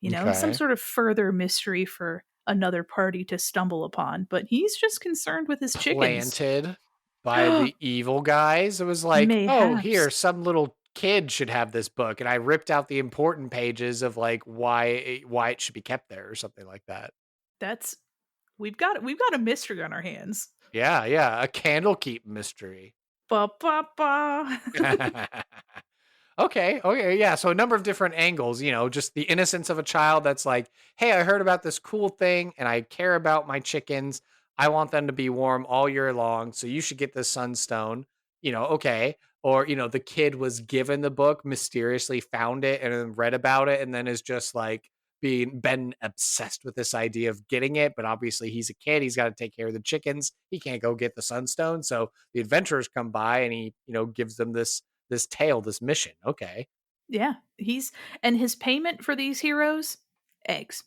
Some okay. sort of further mystery for another party to stumble upon, but he's just concerned with his chickens. Planted by the evil guys. It was like, oh, Mayhaps. here, some little kid should have this book. And I ripped out the important pages of like why it should be kept there or something like that. That's we've got a mystery on our hands. Yeah, yeah. A candlekeep mystery. Ba ba ba. Okay, okay, yeah. So a number of different angles, just the innocence of a child that's like, hey, I heard about this cool thing and I care about my chickens. I want them to be warm all year long. So you should get this sunstone, okay. Or, the kid was given the book, mysteriously found it and then read about it and then is just like been obsessed with this idea of getting it. But obviously he's a kid. He's got to take care of the chickens. He can't go get the sunstone. So the adventurers come by and he, gives them this tale, this mission. Okay. Yeah, and his payment for these heroes, eggs.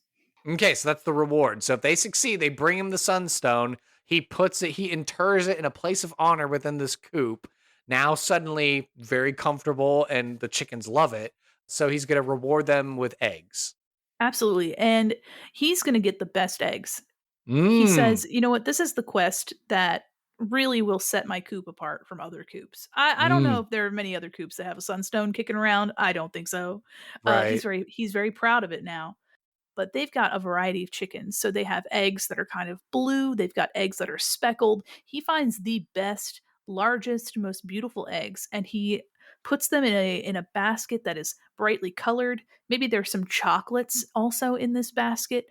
Okay, so that's the reward. So if they succeed, they bring him the sunstone. He inters it in a place of honor within this coop. Now suddenly very comfortable and the chickens love it. So he's going to reward them with eggs. Absolutely, and he's gonna get the best eggs. He Mm. says, "You know what? This is the quest that really will set my coop apart from other coops." I don't know Mm. if there are many other coops that have a sunstone kicking around. I don't think so. Right. He's very proud of it now. But they've got a variety of chickens. So they have eggs that are kind of blue, they've got eggs that are speckled. He finds the best, largest, most beautiful eggs and he puts them in a basket that is brightly colored. Maybe there's some chocolates also in this basket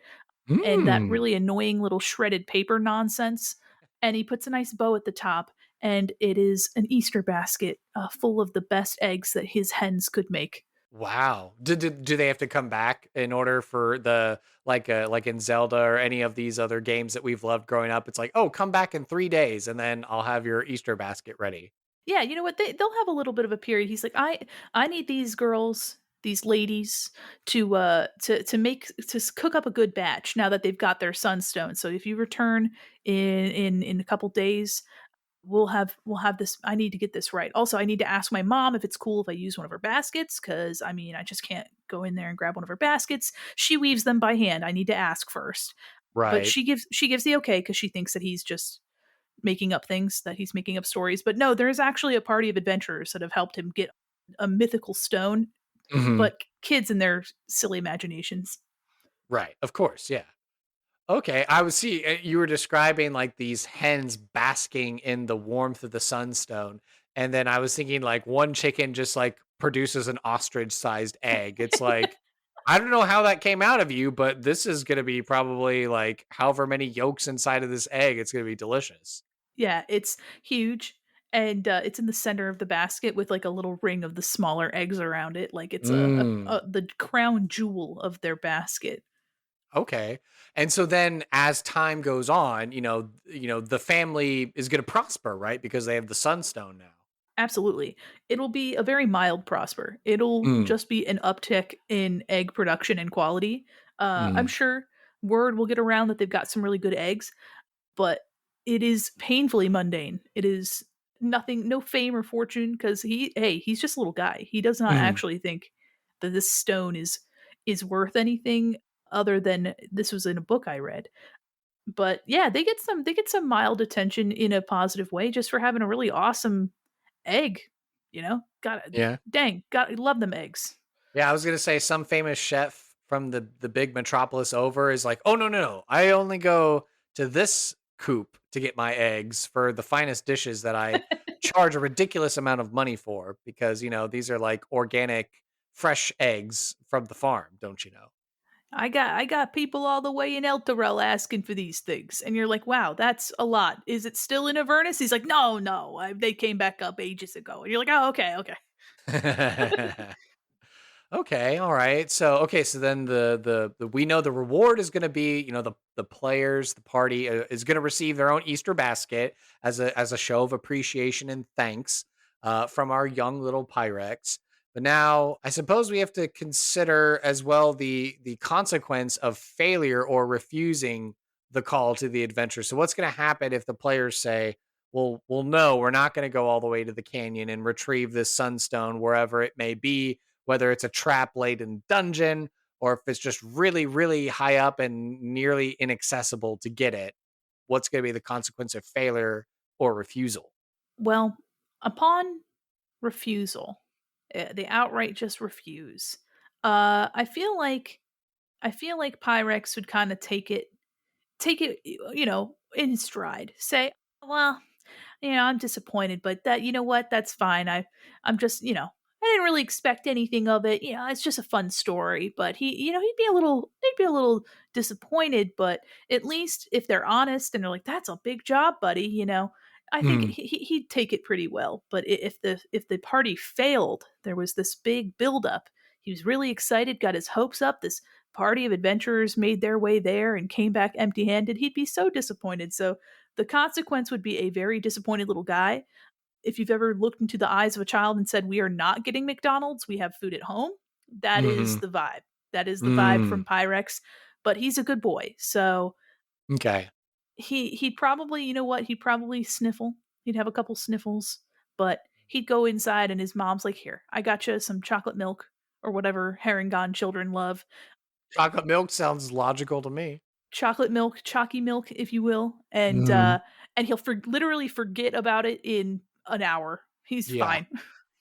and that Mm. really annoying little shredded paper nonsense. And he puts a nice bow at the top and it is an Easter basket full of the best eggs that his hens could make. Wow. Do they have to come back in order for the like in Zelda or any of these other games that we've loved growing up? It's like, oh, come back in 3 days, and then I'll have your Easter basket ready. Yeah, you know what? They'll have a little bit of a period. He's like, I need these girls, these ladies, to make cook up a good batch now that they've got their sunstone. So if you return in a couple days, we'll have this. I need to get this right. Also, I need to ask my mom if it's cool if I use one of her baskets because I mean I just can't go in there and grab one of her baskets. She weaves them by hand. I need to ask first, but Right. she gives the okay because she thinks that he's just making up things, that he's making up stories. But no, there's actually a party of adventurers that have helped him get a mythical stone, Hmm. but kids and their silly imaginations. Right. Of course. Yeah. Okay. I was see you were describing like these hens basking in the warmth of the sunstone, and then I was thinking like one chicken just like produces an ostrich-sized egg. It's like I don't know how that came out of you, but this is gonna be probably, like, however many yolks inside of this egg, it's gonna be delicious. Yeah, it's huge, and, it's in the center of the basket with, like, a little ring of the smaller eggs around it, like it's Mm, the crown jewel of their basket. okay. And so then as time goes on, the family is gonna prosper, right? Because they have the Sunstone now. Absolutely. It'll be a very mild prosper. It'll Mm, just be an uptick in egg production and quality. I'm mm, sure word will get around that they've got some really good eggs, but it is painfully mundane. It is nothing, no fame or fortune, because he's just a little guy. He does not mm. actually think that this stone is worth anything other than this was in a book I read. But yeah, they get some mild attention in a positive way just for having a really awesome egg, you know? Got Yeah. dang, got love them eggs. Yeah, I was gonna say some famous chef from the big metropolis over is like, "Oh, no, no, no. I only go to this coop to get my eggs for the finest dishes that I charge a ridiculous amount of money for because, these are like organic, fresh eggs from the farm, don't you know?" I got people all the way in El Terrell asking for these things, and you're like, "Wow, that's a lot. Is it still in Avernus?" He's like, "No, no, they came back up ages ago." And you're like, "Oh, okay, okay." Okay, all right. So then the we know the reward is going to be, the players, the party is going to receive their own Easter basket as a show of appreciation and thanks from our young little Pyrex. But now I suppose we have to consider as well the consequence of failure or refusing the call to the adventure. So what's going to happen if the players say, well, no, we're not going to go all the way to the canyon and retrieve this sunstone wherever it may be, whether it's a trap laden dungeon or if it's just really, really high up and nearly inaccessible to get it. What's going to be the consequence of failure or refusal? Well, upon refusal, they outright just refuse. I feel like Pyrex would kind of take it, in stride. Say, well, I'm disappointed, but that, you know what? That's fine. I'm just, I didn't really expect anything of it. It's just a fun story. But he'd be a little disappointed. But at least if they're honest and they're like, "That's a big job, buddy," I think Mm, he'd take it pretty well. But if the party failed, there was this big buildup. He was really excited, got his hopes up. This party of adventurers made their way there and came back empty-handed. He'd be so disappointed. So the consequence would be a very disappointed little guy. If you've ever looked into the eyes of a child and said, "We are not getting McDonald's, we have food at home," that is hmm the vibe. That is the vibe mm, from Pyrex. But he's a good boy. So okay. he'd probably, you know what? He'd probably sniffle. He'd have a couple sniffles, but he'd go inside and his mom's like, "Here, I got you some chocolate milk or whatever harengon children love. Chocolate milk sounds logical to me. Chocolate milk, chalky milk, if you will," and Mm, and he'll literally forget about it in an hour. He's yeah. fine.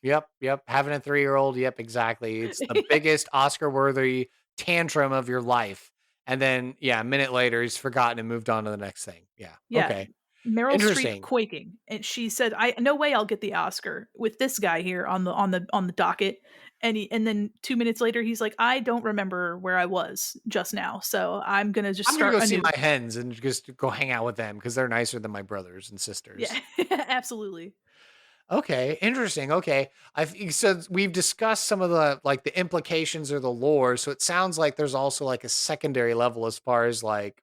Yep. Yep. Having a 3-year old. Yep. Exactly. It's the Yeah. biggest Oscar worthy tantrum of your life. And then, yeah, a minute later, he's forgotten and moved on to the next thing. Yeah. Yeah, Okay. Meryl Streep Interesting. quaking, and she said, "I no way I'll get the Oscar with this guy here on the docket." And then 2 minutes later, he's like, "I don't remember where I was just now, so I'm gonna just I'm gonna start go see anew." my hens and just go hang out with them because they're nicer than my brothers and Yeah, sisters. absolutely. Okay, interesting. Okay, so we've discussed some of the like the implications or the lore. So it sounds like there's also like a secondary level as far as like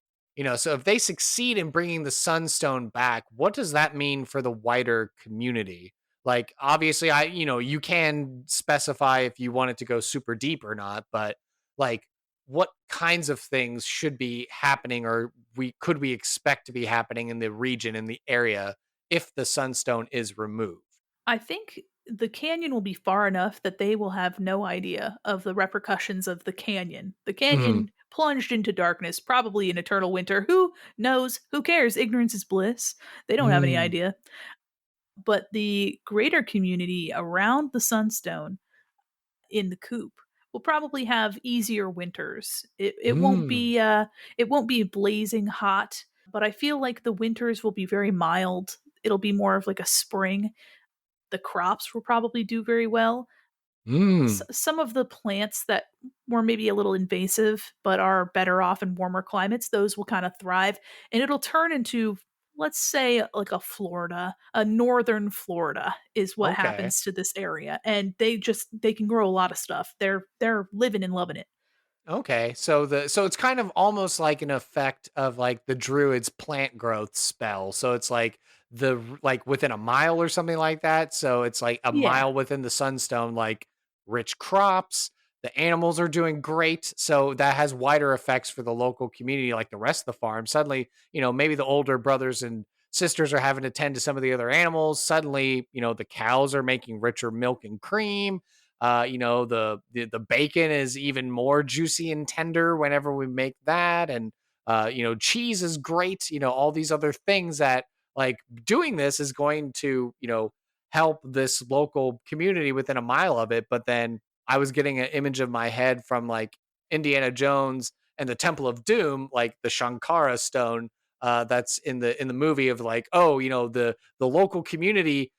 So if they succeed in bringing the Sunstone back, what does that mean for the wider community? Like, obviously, you can specify if you want it to go super deep or not, but like, what kinds of things should be happening, or we expect to be happening in the region in the area if the Sunstone is removed? I think the canyon will be far enough that they will have no idea of the repercussions of the canyon. The Mhm. canyon plunged into darkness, probably in eternal winter. Who knows? Who cares? Ignorance is bliss. They don't have any Mm. idea. But the greater community around the Sunstone in the coop will probably have easier winters. It won't Mm. be blazing hot, but I feel like the winters will be very mild. It'll be more of like a spring. The crops will probably do very well. Mm. Some of the plants that were maybe a little invasive but are better off in warmer climates, those will kind of thrive and it'll turn into, let's say, like a northern Florida is what Okay. happens to this area. And they can grow a lot of stuff. They're living and loving it. Okay. So it's kind of almost like an effect of like the druid's plant growth spell. So it's like like within a mile or something like that. So it's like a Yeah. mile within the sunstone, like rich crops. The animals are doing great. So that has wider effects for the local community, like the rest of the farm. Suddenly, maybe the older brothers and sisters are having to tend to some of the other animals. Suddenly, the cows are making richer milk and cream. The bacon is even more juicy and tender whenever we make that, and cheese is great. All these other things that, like, doing this is going to help this local community within a mile of it. But then I was getting an image of my head from like Indiana Jones and the Temple of Doom, like the Shankara stone, that's in the movie, of like, oh, the local community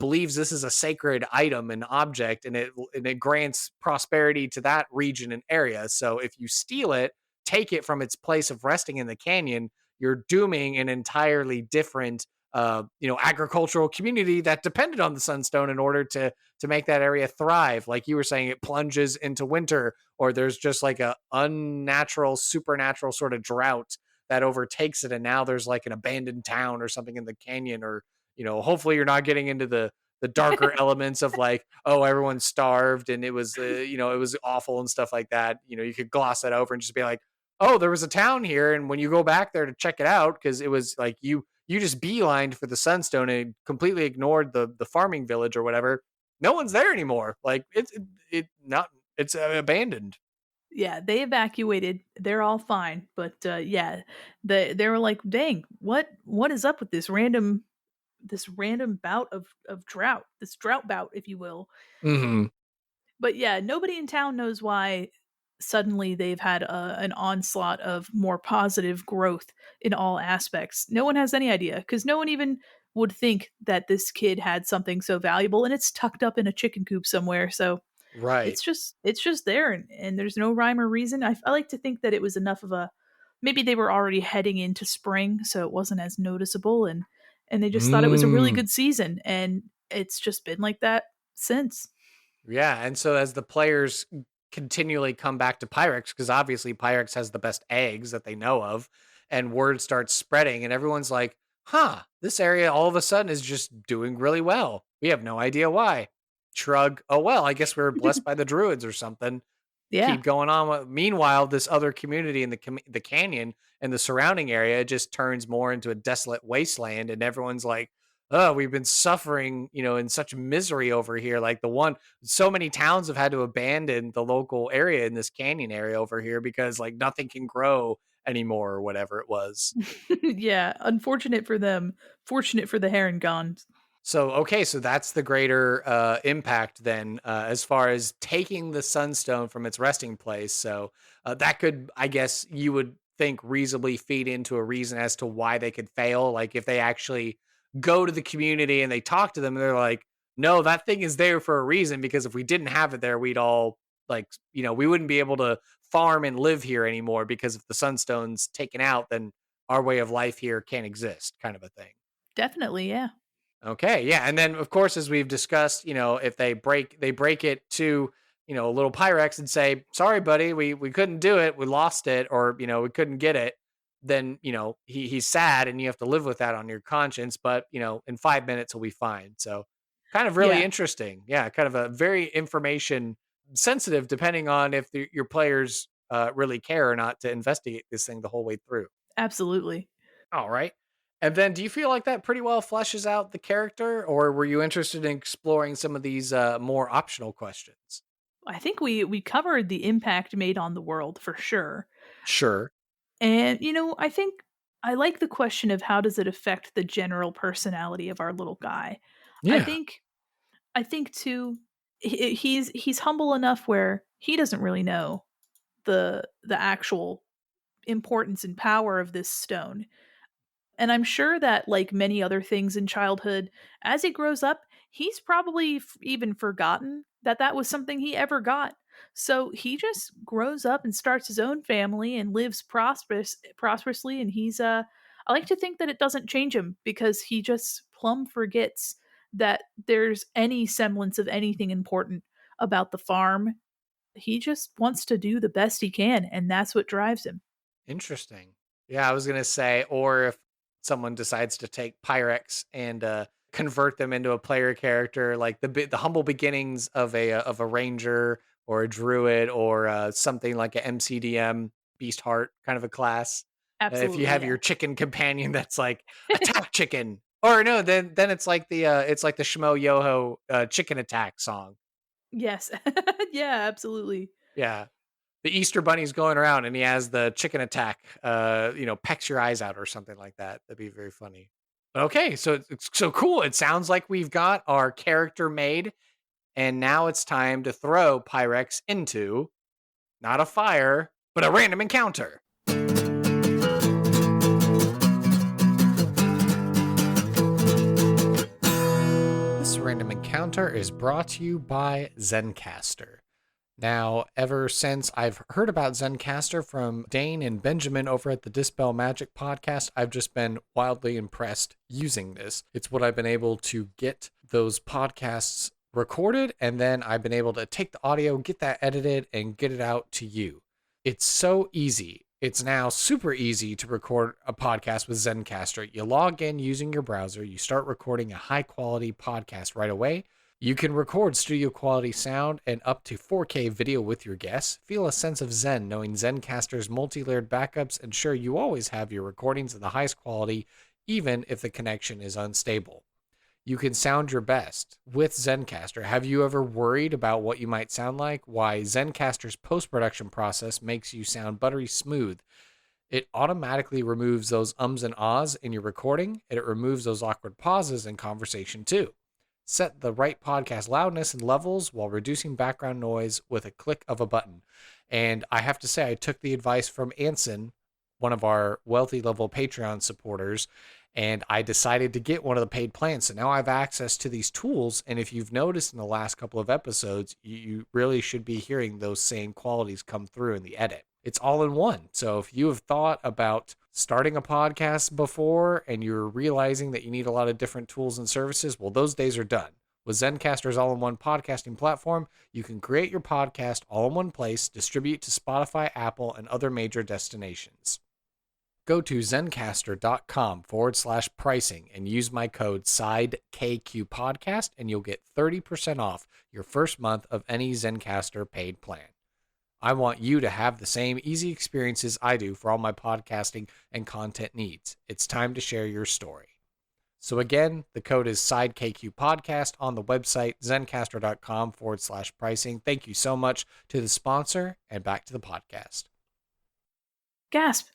believes this is a sacred item and object, and it grants prosperity to that region and area. So if you steal it, take it from its place of resting in the canyon, you're dooming an entirely different agricultural community that depended on the sunstone in order to make that area thrive. Like you were saying, it plunges into winter, or there's just like a unnatural supernatural sort of drought that overtakes it, and now there's like an abandoned town or something in the canyon. Or hopefully you're not getting into the darker elements of like, oh, everyone's starved and it was it was awful and stuff like that. You could gloss that over and just be like, oh, there was a town here, and when you go back there to check it out, because it was like you just beelined for the sunstone and completely ignored the farming village or whatever, no one's there anymore. Like it's abandoned. Yeah, they evacuated. They're all fine, but yeah, they were like, "Dang, what is up with this random bout of drought, this drought bout, if you will." Hmm. But yeah, nobody in town knows why suddenly they've had an onslaught of more positive growth in all aspects. No one has any idea because no one even would think that this kid had something so valuable, and it's tucked up in a chicken coop somewhere. So Right. it's just there, and there's no rhyme or reason. I like to think that it was enough of a, maybe they were already heading into spring, so it wasn't as noticeable, and they just thought it was a really Mm. good season, and it's just been like that since. Yeah, and so as the players continually come back to Pyrex, because obviously Pyrex has the best eggs that they know of, and word starts spreading, and everyone's like, huh, this area all of a sudden is just doing really well. We have no idea why. Shrug, oh well, I guess we were blessed by the druids or something. Yeah. Keep going on. Meanwhile, this other community in the canyon and the surrounding area just turns more into a desolate wasteland, and everyone's like, "Oh, we've been suffering, in such misery over here." Like so many towns have had to abandon the local area in this canyon area over here because like nothing can grow anymore or whatever it was. Yeah, unfortunate for them, fortunate for the Harengons. So, okay, so that's the greater impact then, as far as taking the sunstone from its resting place. So that could, I guess, you would think reasonably feed into a reason as to why they could fail. Like if they actually go to the community and they talk to them, and they're like, "No, that thing is there for a reason. Because if we didn't have it there, we'd all like, we wouldn't be able to farm and live here anymore. Because if the sunstone's taken out, then our way of life here can't exist," kind of a thing. Definitely, yeah. Okay, yeah, and then of course, as we've discussed, if they break it to a little Pyrex and say, "Sorry, buddy, we couldn't do it, we lost it, or we couldn't get it," then he's sad, and you have to live with that on your conscience. But in 5 minutes he'll be fine. So, kind of really Yeah, interesting. Yeah, kind of a very information sensitive, depending on if your players really care or not to investigate this thing the whole way through. absolutely. All right. And then do you feel like that pretty well fleshes out the character, or were you interested in exploring some of these more optional questions? I think we covered the impact made on the world for sure. Sure. And I think I like the question of how does it affect the general personality of our little guy. I Yeah. think I think too he's humble enough where he doesn't really know the actual importance and power of this stone. And I'm sure that, like many other things in childhood, as he grows up, he's probably even forgotten that was something he ever got. So he just grows up and starts his own family and lives prosperously, and he's I like to think that it doesn't change him because he just plumb forgets that there's any semblance of anything important about the farm. He just wants to do the best he can, and that's what drives him. Interesting. Yeah, I was gonna say, or if someone decides to take Pyrex and convert them into a player character, like the humble beginnings of a ranger or a druid or something like a MCDM beast heart kind of a class. If you Absolutely, have yeah. your chicken companion that's like attack chicken, or no, then it's like the Shmo Yoho chicken attack song. Yes. Yeah, absolutely. Yeah. The Easter Bunny's going around and he has the chicken attack, pecks your eyes out or something like that. That'd be very funny. But okay, so it's so cool. It sounds like we've got our character made, and now it's time to throw Pyrex into not a fire, but a random encounter. This random encounter is brought to you by Zencastr. Now, ever since I've heard about Zencastr from Dane and Benjamin over at the Dispel Magic podcast, I've just been wildly impressed using this. It's what I've been able to get those podcasts recorded, and then I've been able to take the audio, get that edited, and get it out to you. It's so easy. It's now super easy to record a podcast with Zencastr. You log in using your browser, you start recording a high quality podcast right away. You can record studio quality sound and up to 4K video with your guests. Feel a sense of zen knowing Zencastr's multi-layered backups ensure you always have your recordings of the highest quality, even if the connection is unstable. You can sound your best with Zencastr. Have you ever worried about what you might sound like? Why, Zencastr's post-production process makes you sound buttery smooth. It automatically removes those ums and ahs in your recording, and it removes those awkward pauses in conversation too. Set the right podcast loudness and levels while reducing background noise with a click of a button. And I have to say, I took the advice from Anson, one of our wealthy level Patreon supporters, and I decided to get one of the paid plans. So now I have access to these tools. And if you've noticed in the last couple of episodes, you really should be hearing those same qualities come through in the edit. It's all in one. So if you have thought about starting a podcast before and you're realizing that you need a lot of different tools and services, well, those days are done. With Zencastr's all-in-one podcasting platform, you can create your podcast all in one place, distribute to Spotify, Apple, and other major destinations. Go to zencastr.com/pricing and use my code SIDEKQPodcast and you'll get 30% off your first month of any Zencastr paid plan. I want you to have the same easy experiences I do for all my podcasting and content needs. It's time to share your story. So again, the code is SIDEKQPodcast on the website zencastr.com/pricing. Thank you so much to the sponsor, and back to the podcast. Gasp.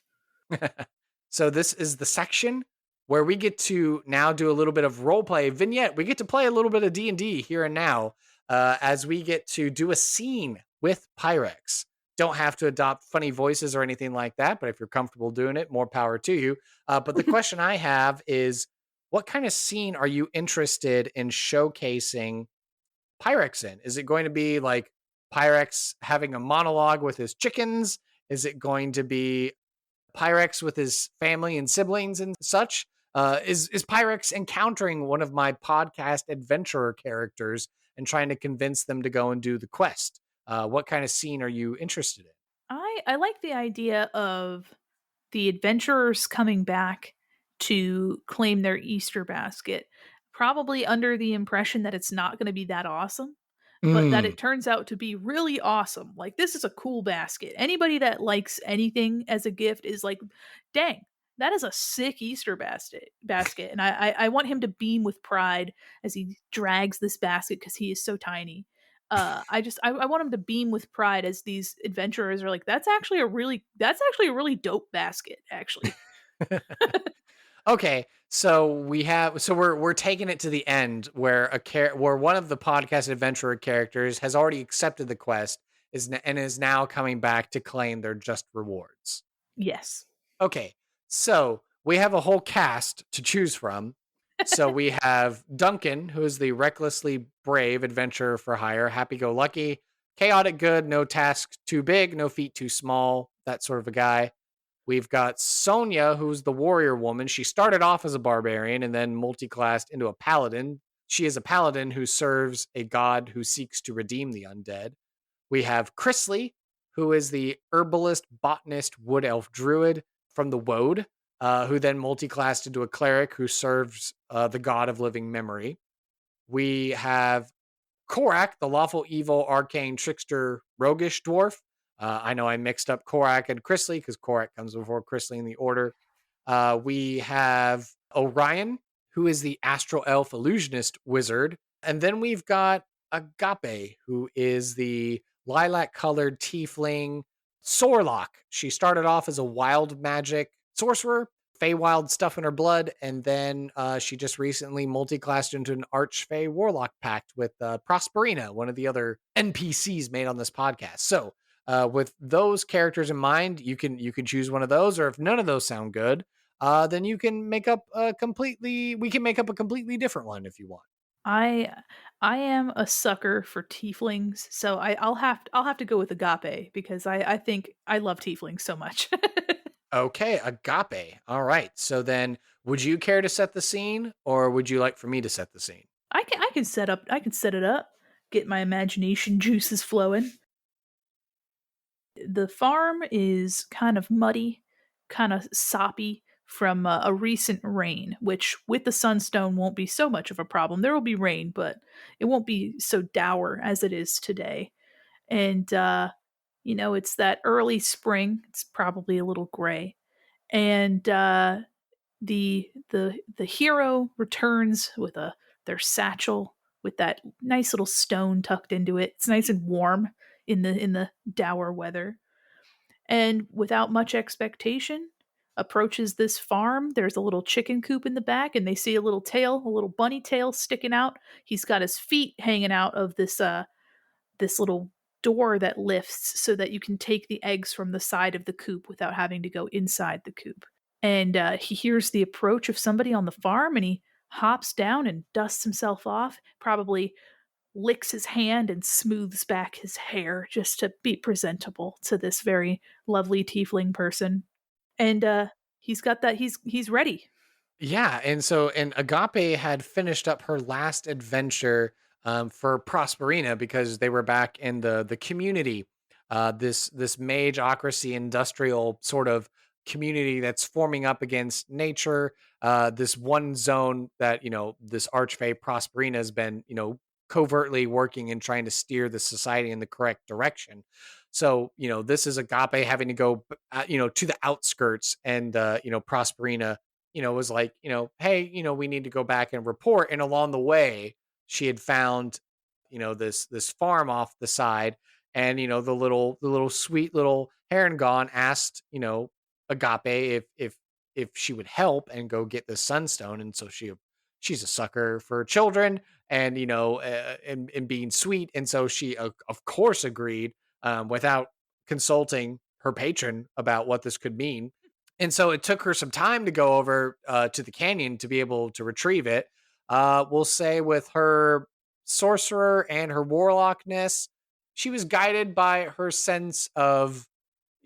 So this is the section where we get to now do a little bit of role play vignette. We get to play a little bit of D&D here and now as we get to do a scene with Pyrex. Don't have to adopt funny voices or anything like that, but if you're comfortable doing it, more power to you. But the question I have is, what kind of scene are you interested in showcasing Pyrex in? Is it going to be like Pyrex having a monologue with his chickens? Is it going to be Pyrex with his family and siblings and such? Is Pyrex encountering one of my podcast adventurer characters and trying to convince them to go and do the quest? What kind of scene are you interested in? I like the idea of the adventurers coming back to claim their Easter basket, probably under the impression that it's not going to be that awesome, but that Mm. it turns out to be really awesome. Like, this is a cool basket. Anybody that likes anything as a gift is like, dang, that is a sick Easter basket. And I want him to beam with pride as he drags this basket because he is so tiny. I want him to beam with pride as these adventurers are like, that's actually a really dope basket, actually. Okay, so we're taking it to the end where where one of the podcast adventurer characters has already accepted the quest and is now coming back to claim their just rewards. Yes. Okay, so we have a whole cast to choose from. So we have Duncan, who is the recklessly brave adventurer for hire, happy-go-lucky, chaotic good, no task too big, no feat too small, that sort of a guy. We've got Sonia, who's the warrior woman. She started off as a barbarian and then multiclassed into a paladin. She is a paladin who serves a god who seeks to redeem the undead. We have Chrisley, who is the herbalist, botanist, wood elf druid from the Woad, who then multiclassed into a cleric who serves the god of living memory. We have Korak, the lawful evil arcane trickster roguish dwarf. I know I mixed up Korak and Chrisley because Korak comes before Chrisley in the order. We have Orion, who is the astral elf illusionist wizard. And then we've got Agape, who is the lilac colored tiefling Sorlock. She started off as a wild magic sorcerer, Feywild stuff in her blood, and then she just recently multiclassed into an Archfey Warlock pact with Prosperina, one of the other NPCs made on this podcast. So, with those characters in mind, you can choose one of those, or if none of those sound good, then you can make up a completely. We can make up a completely different one if you want. I I am a sucker for tieflings, so I'll have to go with Agape because I think I love tieflings so much. Okay, Agape. All right. So then, would you care to set the scene, or would you like for me to set the scene? I can set it up, get my imagination juices flowing. The farm is kind of muddy, kind of soppy from a recent rain, which with the sunstone won't be so much of a problem. There will be rain, but it won't be so dour as it is today. And it's that early spring. It's probably a little gray, and the hero returns with their satchel with that nice little stone tucked into it. It's nice and warm in the dour weather, and without much expectation approaches this farm. There's a little chicken coop in the back, and they see a little bunny tail sticking out. He's got his feet hanging out of this little door that lifts so that you can take the eggs from the side of the coop without having to go inside the coop. And he hears the approach of somebody on the farm, and he hops down and dusts himself off, probably licks his hand and smooths back his hair just to be presentable to this very lovely tiefling person. And he's got that he's ready. Yeah, and Agape had finished up her last adventure for Prosperina because they were back in the community, this mageocracy industrial sort of community that's forming up against nature. This one zone that this Archfey Prosperina has been covertly working and trying to steer the society in the correct direction. So this is Agape having to go to the outskirts, and Prosperina was like, hey, we need to go back and report. And along the way, she had found, this farm off the side, and the little sweet little harengon asked, Agape if she would help and go get the sunstone, and so she's a sucker for children, and and being sweet, and so she of course agreed, without consulting her patron about what this could mean. And so it took her some time to go over to the canyon to be able to retrieve it. We'll say with her sorcerer and her warlockness, she was guided by her sense of,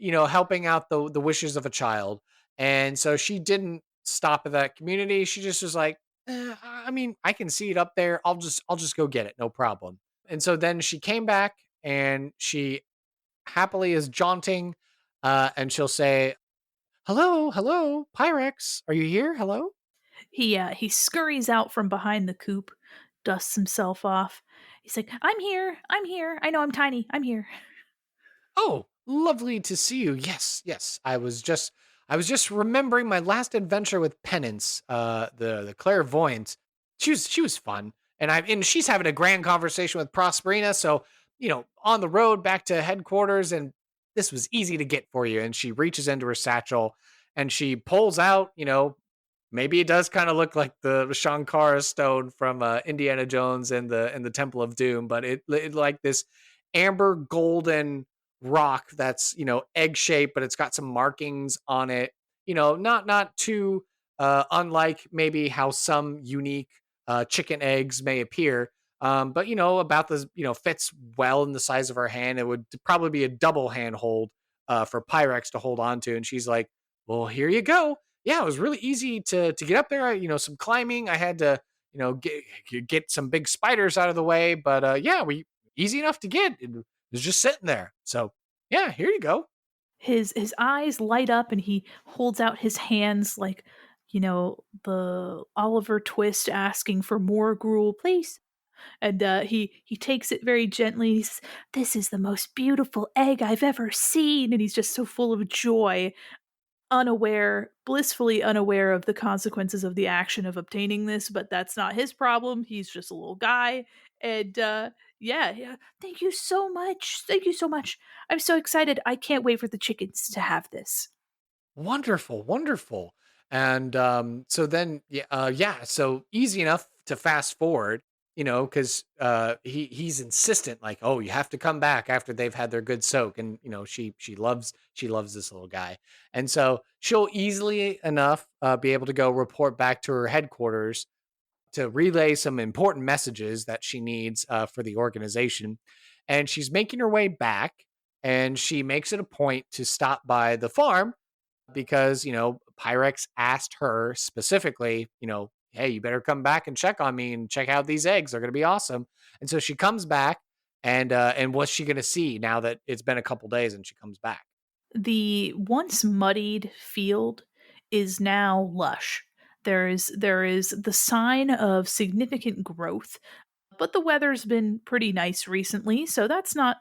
helping out the wishes of a child. And so she didn't stop at that community. She just was like, I mean, I can see it up there. I'll just go get it. No problem. And so then she came back, and she happily is jaunting, and she'll say, hello, hello, Pyrex, are you here? Hello? He scurries out from behind the coop, dusts himself off. He's like, "I'm here. I'm here. I know I'm tiny. I'm here." Oh, lovely to see you. Yes, yes. I was just remembering my last adventure with Penance, the clairvoyant. She was fun. And she's having a grand conversation with Prosperina, so on the road back to headquarters, and this was easy to get for you. And she reaches into her satchel, and she pulls out, maybe it does kind of look like the Shankara stone from Indiana Jones and the Temple of Doom, but it like this amber golden rock that's egg shaped, but it's got some markings on it. Not too unlike maybe how some unique chicken eggs may appear. But about this, fits well in the size of her hand. It would probably be a double hand hold for Pyrex to hold on to. And she's like, "Well, here you go. Yeah, it was really easy to get up there. Some climbing. I had to, get some big spiders out of the way, but yeah, we easy enough to get. It was just sitting there. So yeah, here you go." His eyes light up and he holds out his hands like, the Oliver Twist asking for more gruel, please. And he takes it very gently. He says, "This is the most beautiful egg I've ever seen," and he's just so full of joy, unaware, blissfully unaware of the consequences of the action of obtaining this. But that's not his problem. He's just a little guy, and yeah, yeah. Thank you so much. Thank you so much. I'm so excited. I can't wait for the chickens to have this. Wonderful, wonderful. And so then, yeah, so easy enough to fast forward, because he's insistent, like, oh, you have to come back after they've had their good soak, and she loves this little guy, and so she'll easily enough be able to go report back to her headquarters to relay some important messages that she needs for the organization, and she's making her way back, and she makes it a point to stop by the farm because, Pyrex asked her specifically, hey, you better come back and check on me and check out these eggs. They're going to be awesome. And so she comes back, and what's she going to see now that it's been a couple days and she comes back? The once muddied field is now lush. There is the sign of significant growth, but the weather's been pretty nice recently, so that's not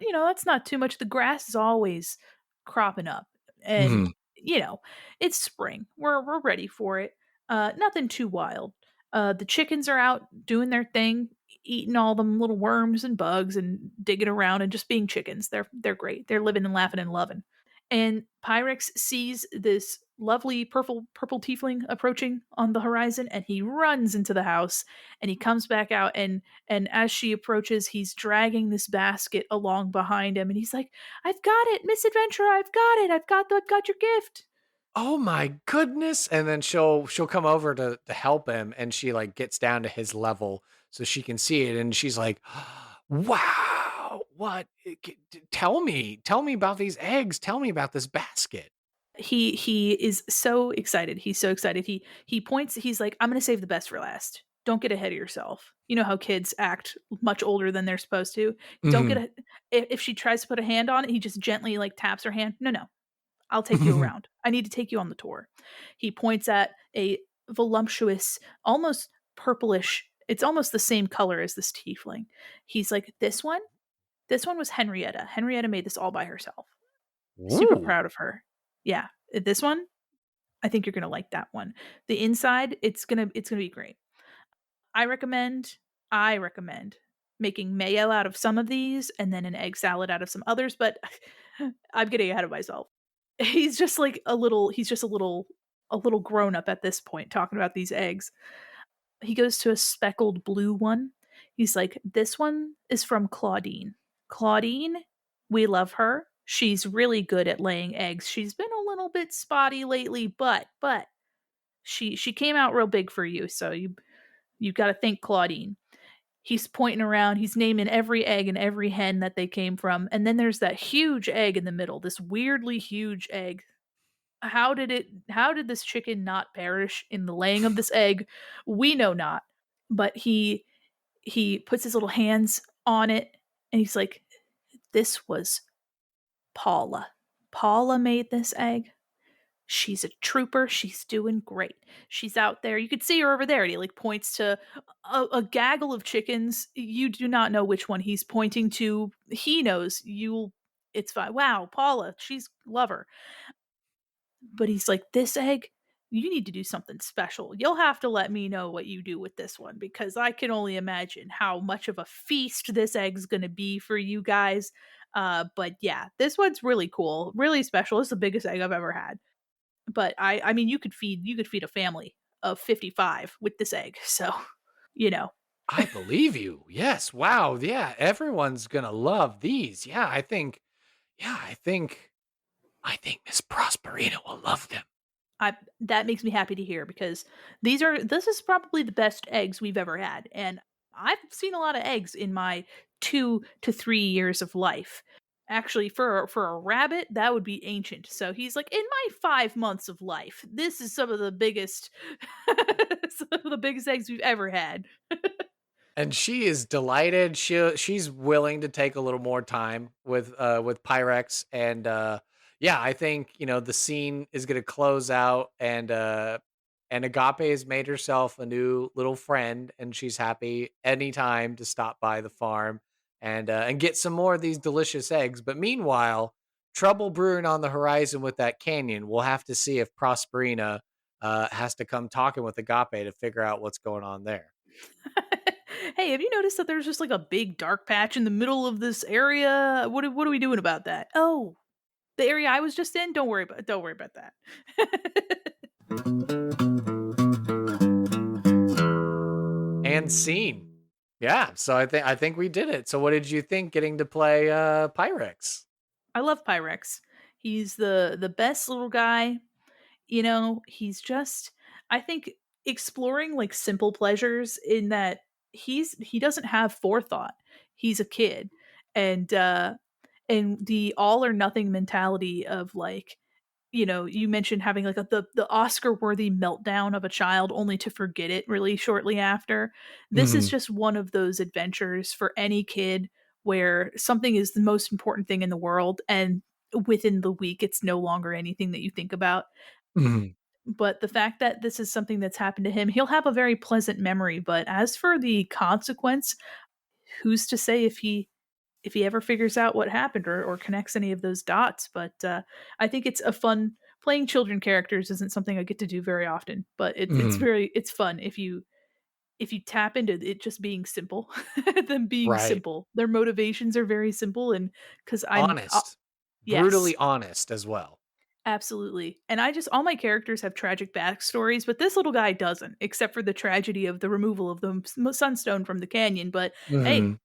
too much. The grass is always cropping up, and Mhm. it's spring. We're ready for it. Nothing too wild. The chickens are out doing their thing, eating all them little worms and bugs and digging around and just being chickens. They're great. They're living and laughing and loving. And Pyrex sees this lovely purple tiefling approaching on the horizon, and he runs into the house, and he comes back out, and as she approaches, he's dragging this basket along behind him, and he's like, "I've got it, misadventurer, I've got it, I've got your gift." Oh my goodness. And then she'll come over to help him, and she like gets down to his level so she can see it, and she's like, "Wow, what tell me about these eggs. Tell me about this basket." He is so excited. He's so excited. He points. He's like, "I'm gonna save the best for last. Don't get ahead of yourself." You know how kids act much older than they're supposed to. Don't get Mhm. a. If she tries to put a hand on it, he just gently like taps her hand. No, no, I'll take you around. I need to take you on the tour. He points at a voluptuous, almost purplish. It's almost the same color as this tiefling. He's like, "This one. This one was Henrietta. Henrietta made this all by herself. Super Ooh. proud of her. Yeah, this one, I think you're gonna like that one. The inside, it's gonna be great. I recommend I recommend making mayo out of some of these and then an egg salad out of some others, but I'm getting ahead of myself. He's just a little grown up at this point talking about these eggs. He goes to a speckled blue one. He's like, "This one is from Claudine. Claudine, we love her. She's really good at laying eggs. She's been a little bit spotty lately, but she came out real big for you, so you've got to thank Claudine." He's pointing around, he's naming every egg and every hen that they came from, and then there's that huge egg in the middle, this weirdly huge egg. How did this chicken not perish in the laying of this egg? We know not. But he puts his little hands on it, and he's like, "This was Paula. Paula made this egg. She's a trooper. She's doing great. She's out there. You could see her over there." And he like points to a gaggle of chickens. You do not know which one he's pointing to. He knows you'll. It's fine. Wow, Paula. She's love her. But he's like, "This egg, you need to do something special. You'll have to let me know what you do with this one because I can only imagine how much of a feast this egg's going to be for you guys." But yeah, this one's really cool, really special. It's the biggest egg I've ever had. But I mean, you could feed a family of 55 with this egg. So, you know, I believe you. Yes. Wow. Yeah. Everyone's gonna love these. Yeah. I think. Yeah. I think Miss Prosperina will love them. I That makes me happy to hear because this is probably the best eggs we've ever had, and I've seen a lot of eggs in my 2 to 3 years of life. Actually, for a rabbit, that would be ancient. So he's like, "In my 5 months of life, this is some of the biggest some of the biggest eggs we've ever had." And she is delighted. She's willing to take a little more time with Pyrex, and yeah, I think the scene is going to close out, and Agape has made herself a new little friend, and she's happy anytime to stop by the farm and get some more of these delicious eggs. But meanwhile, trouble brewing on the horizon with that canyon. We'll have to see if Prosperina has to come talking with Agape to figure out what's going on there. Hey, have you noticed that there's just like a big dark patch in the middle of this area? What are we doing about that? Oh, the area I was just in? Don't worry about that. And scene. Yeah, so I think we did it. So what did you think getting to play Pyrex? I love Pyrex. He's the best little guy. He's just I think exploring like simple pleasures in that he doesn't have forethought. He's a kid. And the all or nothing mentality of like, you mentioned having like the Oscar worthy meltdown of a child only to forget it really shortly after. This is Mhm. just one of those adventures for any kid where something is the most important thing in the world, and within the week it's no longer anything that you think about. Mhm. But the fact that this is something that's happened to him, he'll have a very pleasant memory. But as for the consequence, who's to say if he ever figures out what happened or connects any of those dots? But I think it's a fun playing children characters isn't something I get to do very often. But Mhm. it's fun if you tap into it just being simple, them being Right. simple. Their motivations are very simple, and because Honest. yes. Brutally honest as well. Absolutely. And all my characters have tragic backstories, but this little guy doesn't, except for the tragedy of the removal of the sunstone from the canyon. But hey, Mhm.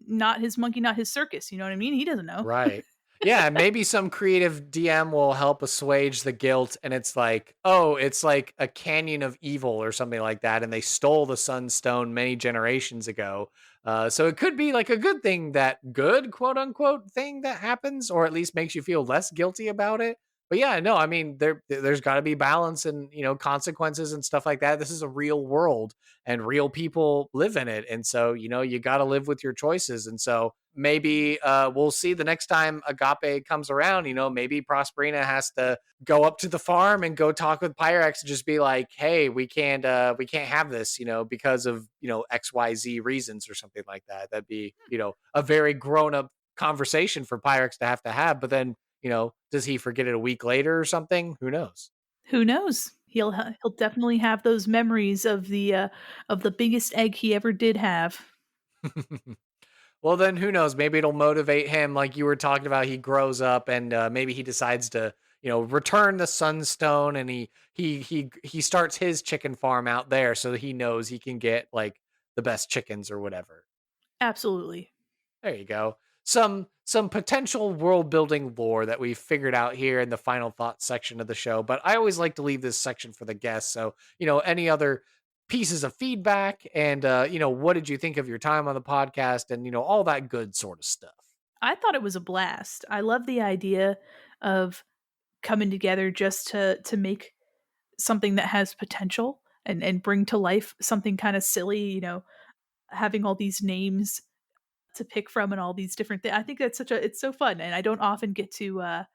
not his monkey, not his circus. You know what I mean? He doesn't know. Right. Yeah, maybe some creative DM will help assuage the guilt, and it's like, oh, it's like a canyon of evil or something like that, and they stole the Sunstone many generations ago. So it could be like a good thing, that good quote unquote thing that happens, or at least makes you feel less guilty about it. But yeah, no, I mean there's got to be balance and consequences and stuff like that. This is a real world, and real people live in it, and so you got to live with your choices. And so maybe we'll see the next time Agape comes around. Maybe Prosperina has to go up to the farm and go talk with Pyrex and just be like, hey, we can't have this, because of XYZ reasons or something like that. That'd be a very grown up conversation for Pyrex to have. But then does he forget it a week later or something? Who knows? Who knows? He'll definitely have those memories of the biggest egg he ever did have. Well, then who knows? Maybe it'll motivate him, like you were talking about. He grows up, and maybe he decides to, return the Sunstone, and he starts his chicken farm out there, so that he knows he can get like the best chickens or whatever. Absolutely. There you go. Some potential world building lore that we've figured out here in the final thoughts section of the show. But I always like to leave this section for the guests. So any other pieces of feedback, and what did you think of your time on the podcast, and all that good sort of stuff. I thought it was a blast. I love the idea of coming together just to make something that has potential and bring to life something kind of silly, having all these names to pick from and all these different things. I think it's so fun, and I don't often get to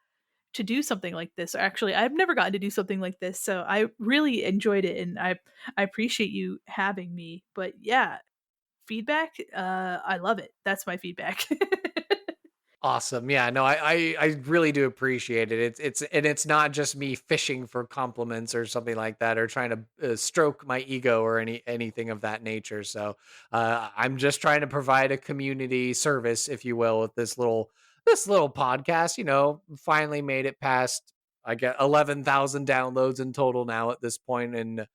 do something like this. Actually, I've never gotten to do something like this, so I really enjoyed it, and I appreciate you having me. But yeah, feedback, I love it. That's my feedback. Awesome. Yeah, no, I really do appreciate it. It's not just me fishing for compliments or something like that, or trying to stroke my ego or anything of that nature. So I'm just trying to provide a community service, if you will, with this little podcast. Finally made it past. I get 11,000 downloads in total now at this point, in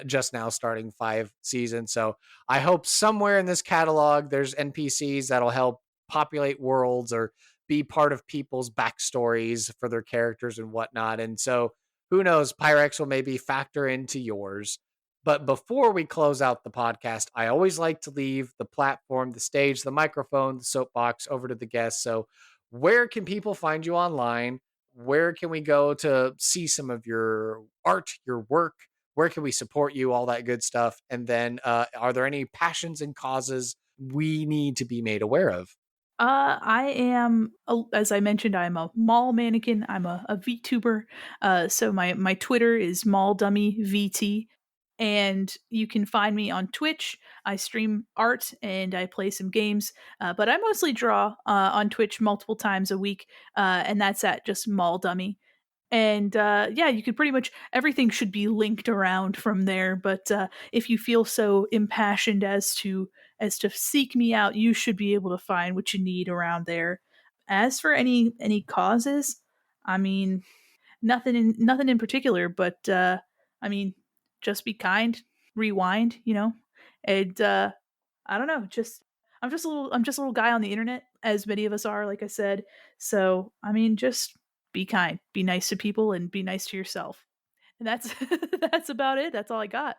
just now starting 5 seasons. So I hope somewhere in this catalog there's NPCs that'll help populate worlds or be part of people's backstories for their characters and whatnot. And so who knows, Pyrex will maybe factor into yours. But before we close out the podcast, I always like to leave the platform, the stage, the microphone, the soapbox over to the guests. So, where can people find you online? Where can we go to see some of your art, your work? Where can we support you? All that good stuff. And then, are there any passions and causes we need to be made aware of? I am, as I mentioned, I'm a mall mannequin. I'm a VTuber. So my Twitter is malldummyVT, and you can find me on Twitch. I stream art and I play some games, but I mostly draw on Twitch multiple times a week, and that's at just malldummy. And yeah, you could pretty much everything should be linked around from there. But if you feel so impassioned as to seek me out, you should be able to find what you need around there. As for any causes, I mean, nothing in particular, but I mean, just be kind, rewind, and I don't know, just I'm just a little guy on the internet, as many of us are, like I said. So I mean, just be kind, be nice to people, and be nice to yourself. And that's that's about it. That's all I got.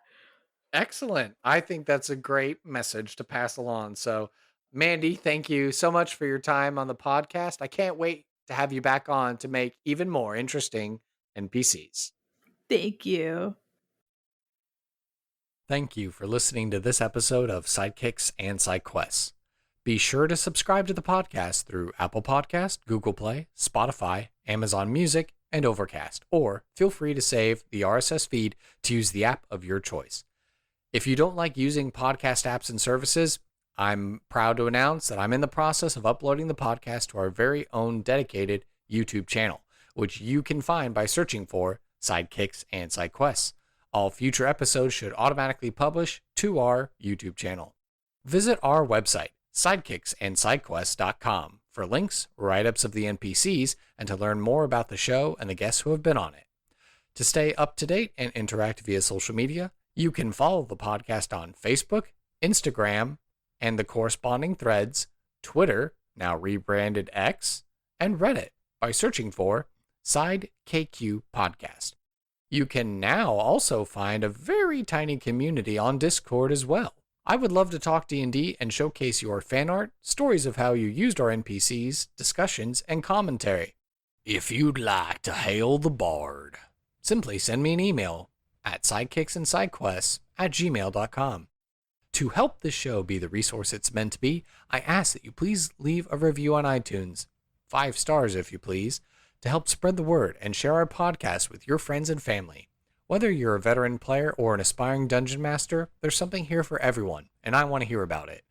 Excellent. I think that's a great message to pass along. So, Mandy, thank you so much for your time on the podcast. I can't wait to have you back on to make even more interesting NPCs. Thank you. Thank you for listening to this episode of Sidekicks and Side Quests. Be sure to subscribe to the podcast through Apple Podcast, Google Play, Spotify, Amazon Music, and Overcast, or feel free to save the RSS feed to use the app of your choice. If you don't like using podcast apps and services, I'm proud to announce that I'm in the process of uploading the podcast to our very own dedicated YouTube channel, which you can find by searching for Sidekicks and Side Quests. All future episodes should automatically publish to our YouTube channel. Visit our website, sidekicksandsidequests.com, for links, write-ups of the NPCs, and to learn more about the show and the guests who have been on it. To stay up to date and interact via social media, you can follow the podcast on Facebook, Instagram, and the corresponding threads, Twitter, now rebranded X, and Reddit by searching for SideKQ Podcast. You can now also find a very tiny community on Discord as well. I would love to talk D&D and showcase your fan art, stories of how you used our NPCs, discussions, and commentary. If you'd like to hail the bard, simply send me an email at sidekicksandsidequests@gmail.com. To help this show be the resource it's meant to be, I ask that you please leave a review on iTunes, 5 stars if you please, to help spread the word and share our podcast with your friends and family. Whether you're a veteran player or an aspiring dungeon master, there's something here for everyone, and I want to hear about it.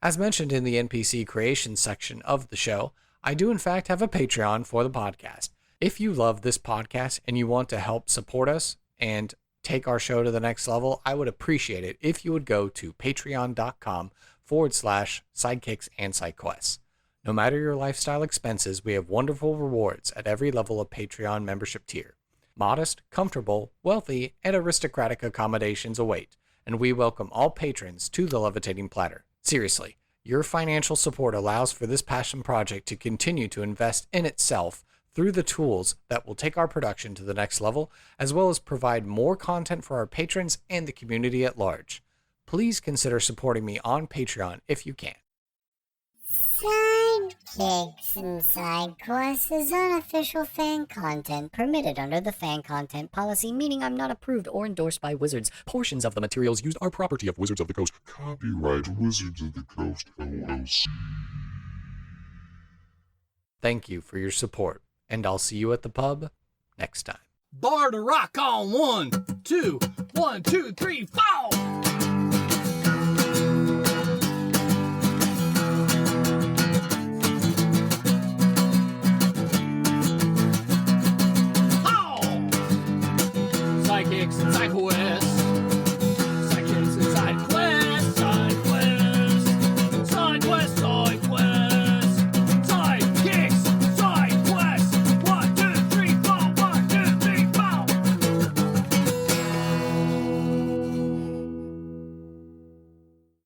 As mentioned in the NPC creation section of the show, I do in fact have a Patreon for the podcast. If you love this podcast and you want to help support us and take our show to the next level, I would appreciate it if you would go to patreon.com/sidekicks and sidequests. No matter your lifestyle expenses, we have wonderful rewards at every level of Patreon membership tier. Modest, comfortable, wealthy, and aristocratic accommodations await, and we welcome all patrons to the Levitating Platter. Seriously, your financial support allows for this passion project to continue to invest in itself through the tools that will take our production to the next level, as well as provide more content for our patrons and the community at large. Please consider supporting me on Patreon if you can. Sidekicks and Side Quests is unofficial fan content permitted under the fan content policy, meaning I'm not approved or endorsed by Wizards. Portions of the materials used are property of Wizards of the Coast. Copyright Wizards of the Coast, LLC. Thank you for your support, and I'll see you at the pub next time. Bar to rock on 1, 2, 1, 2, 3, 4.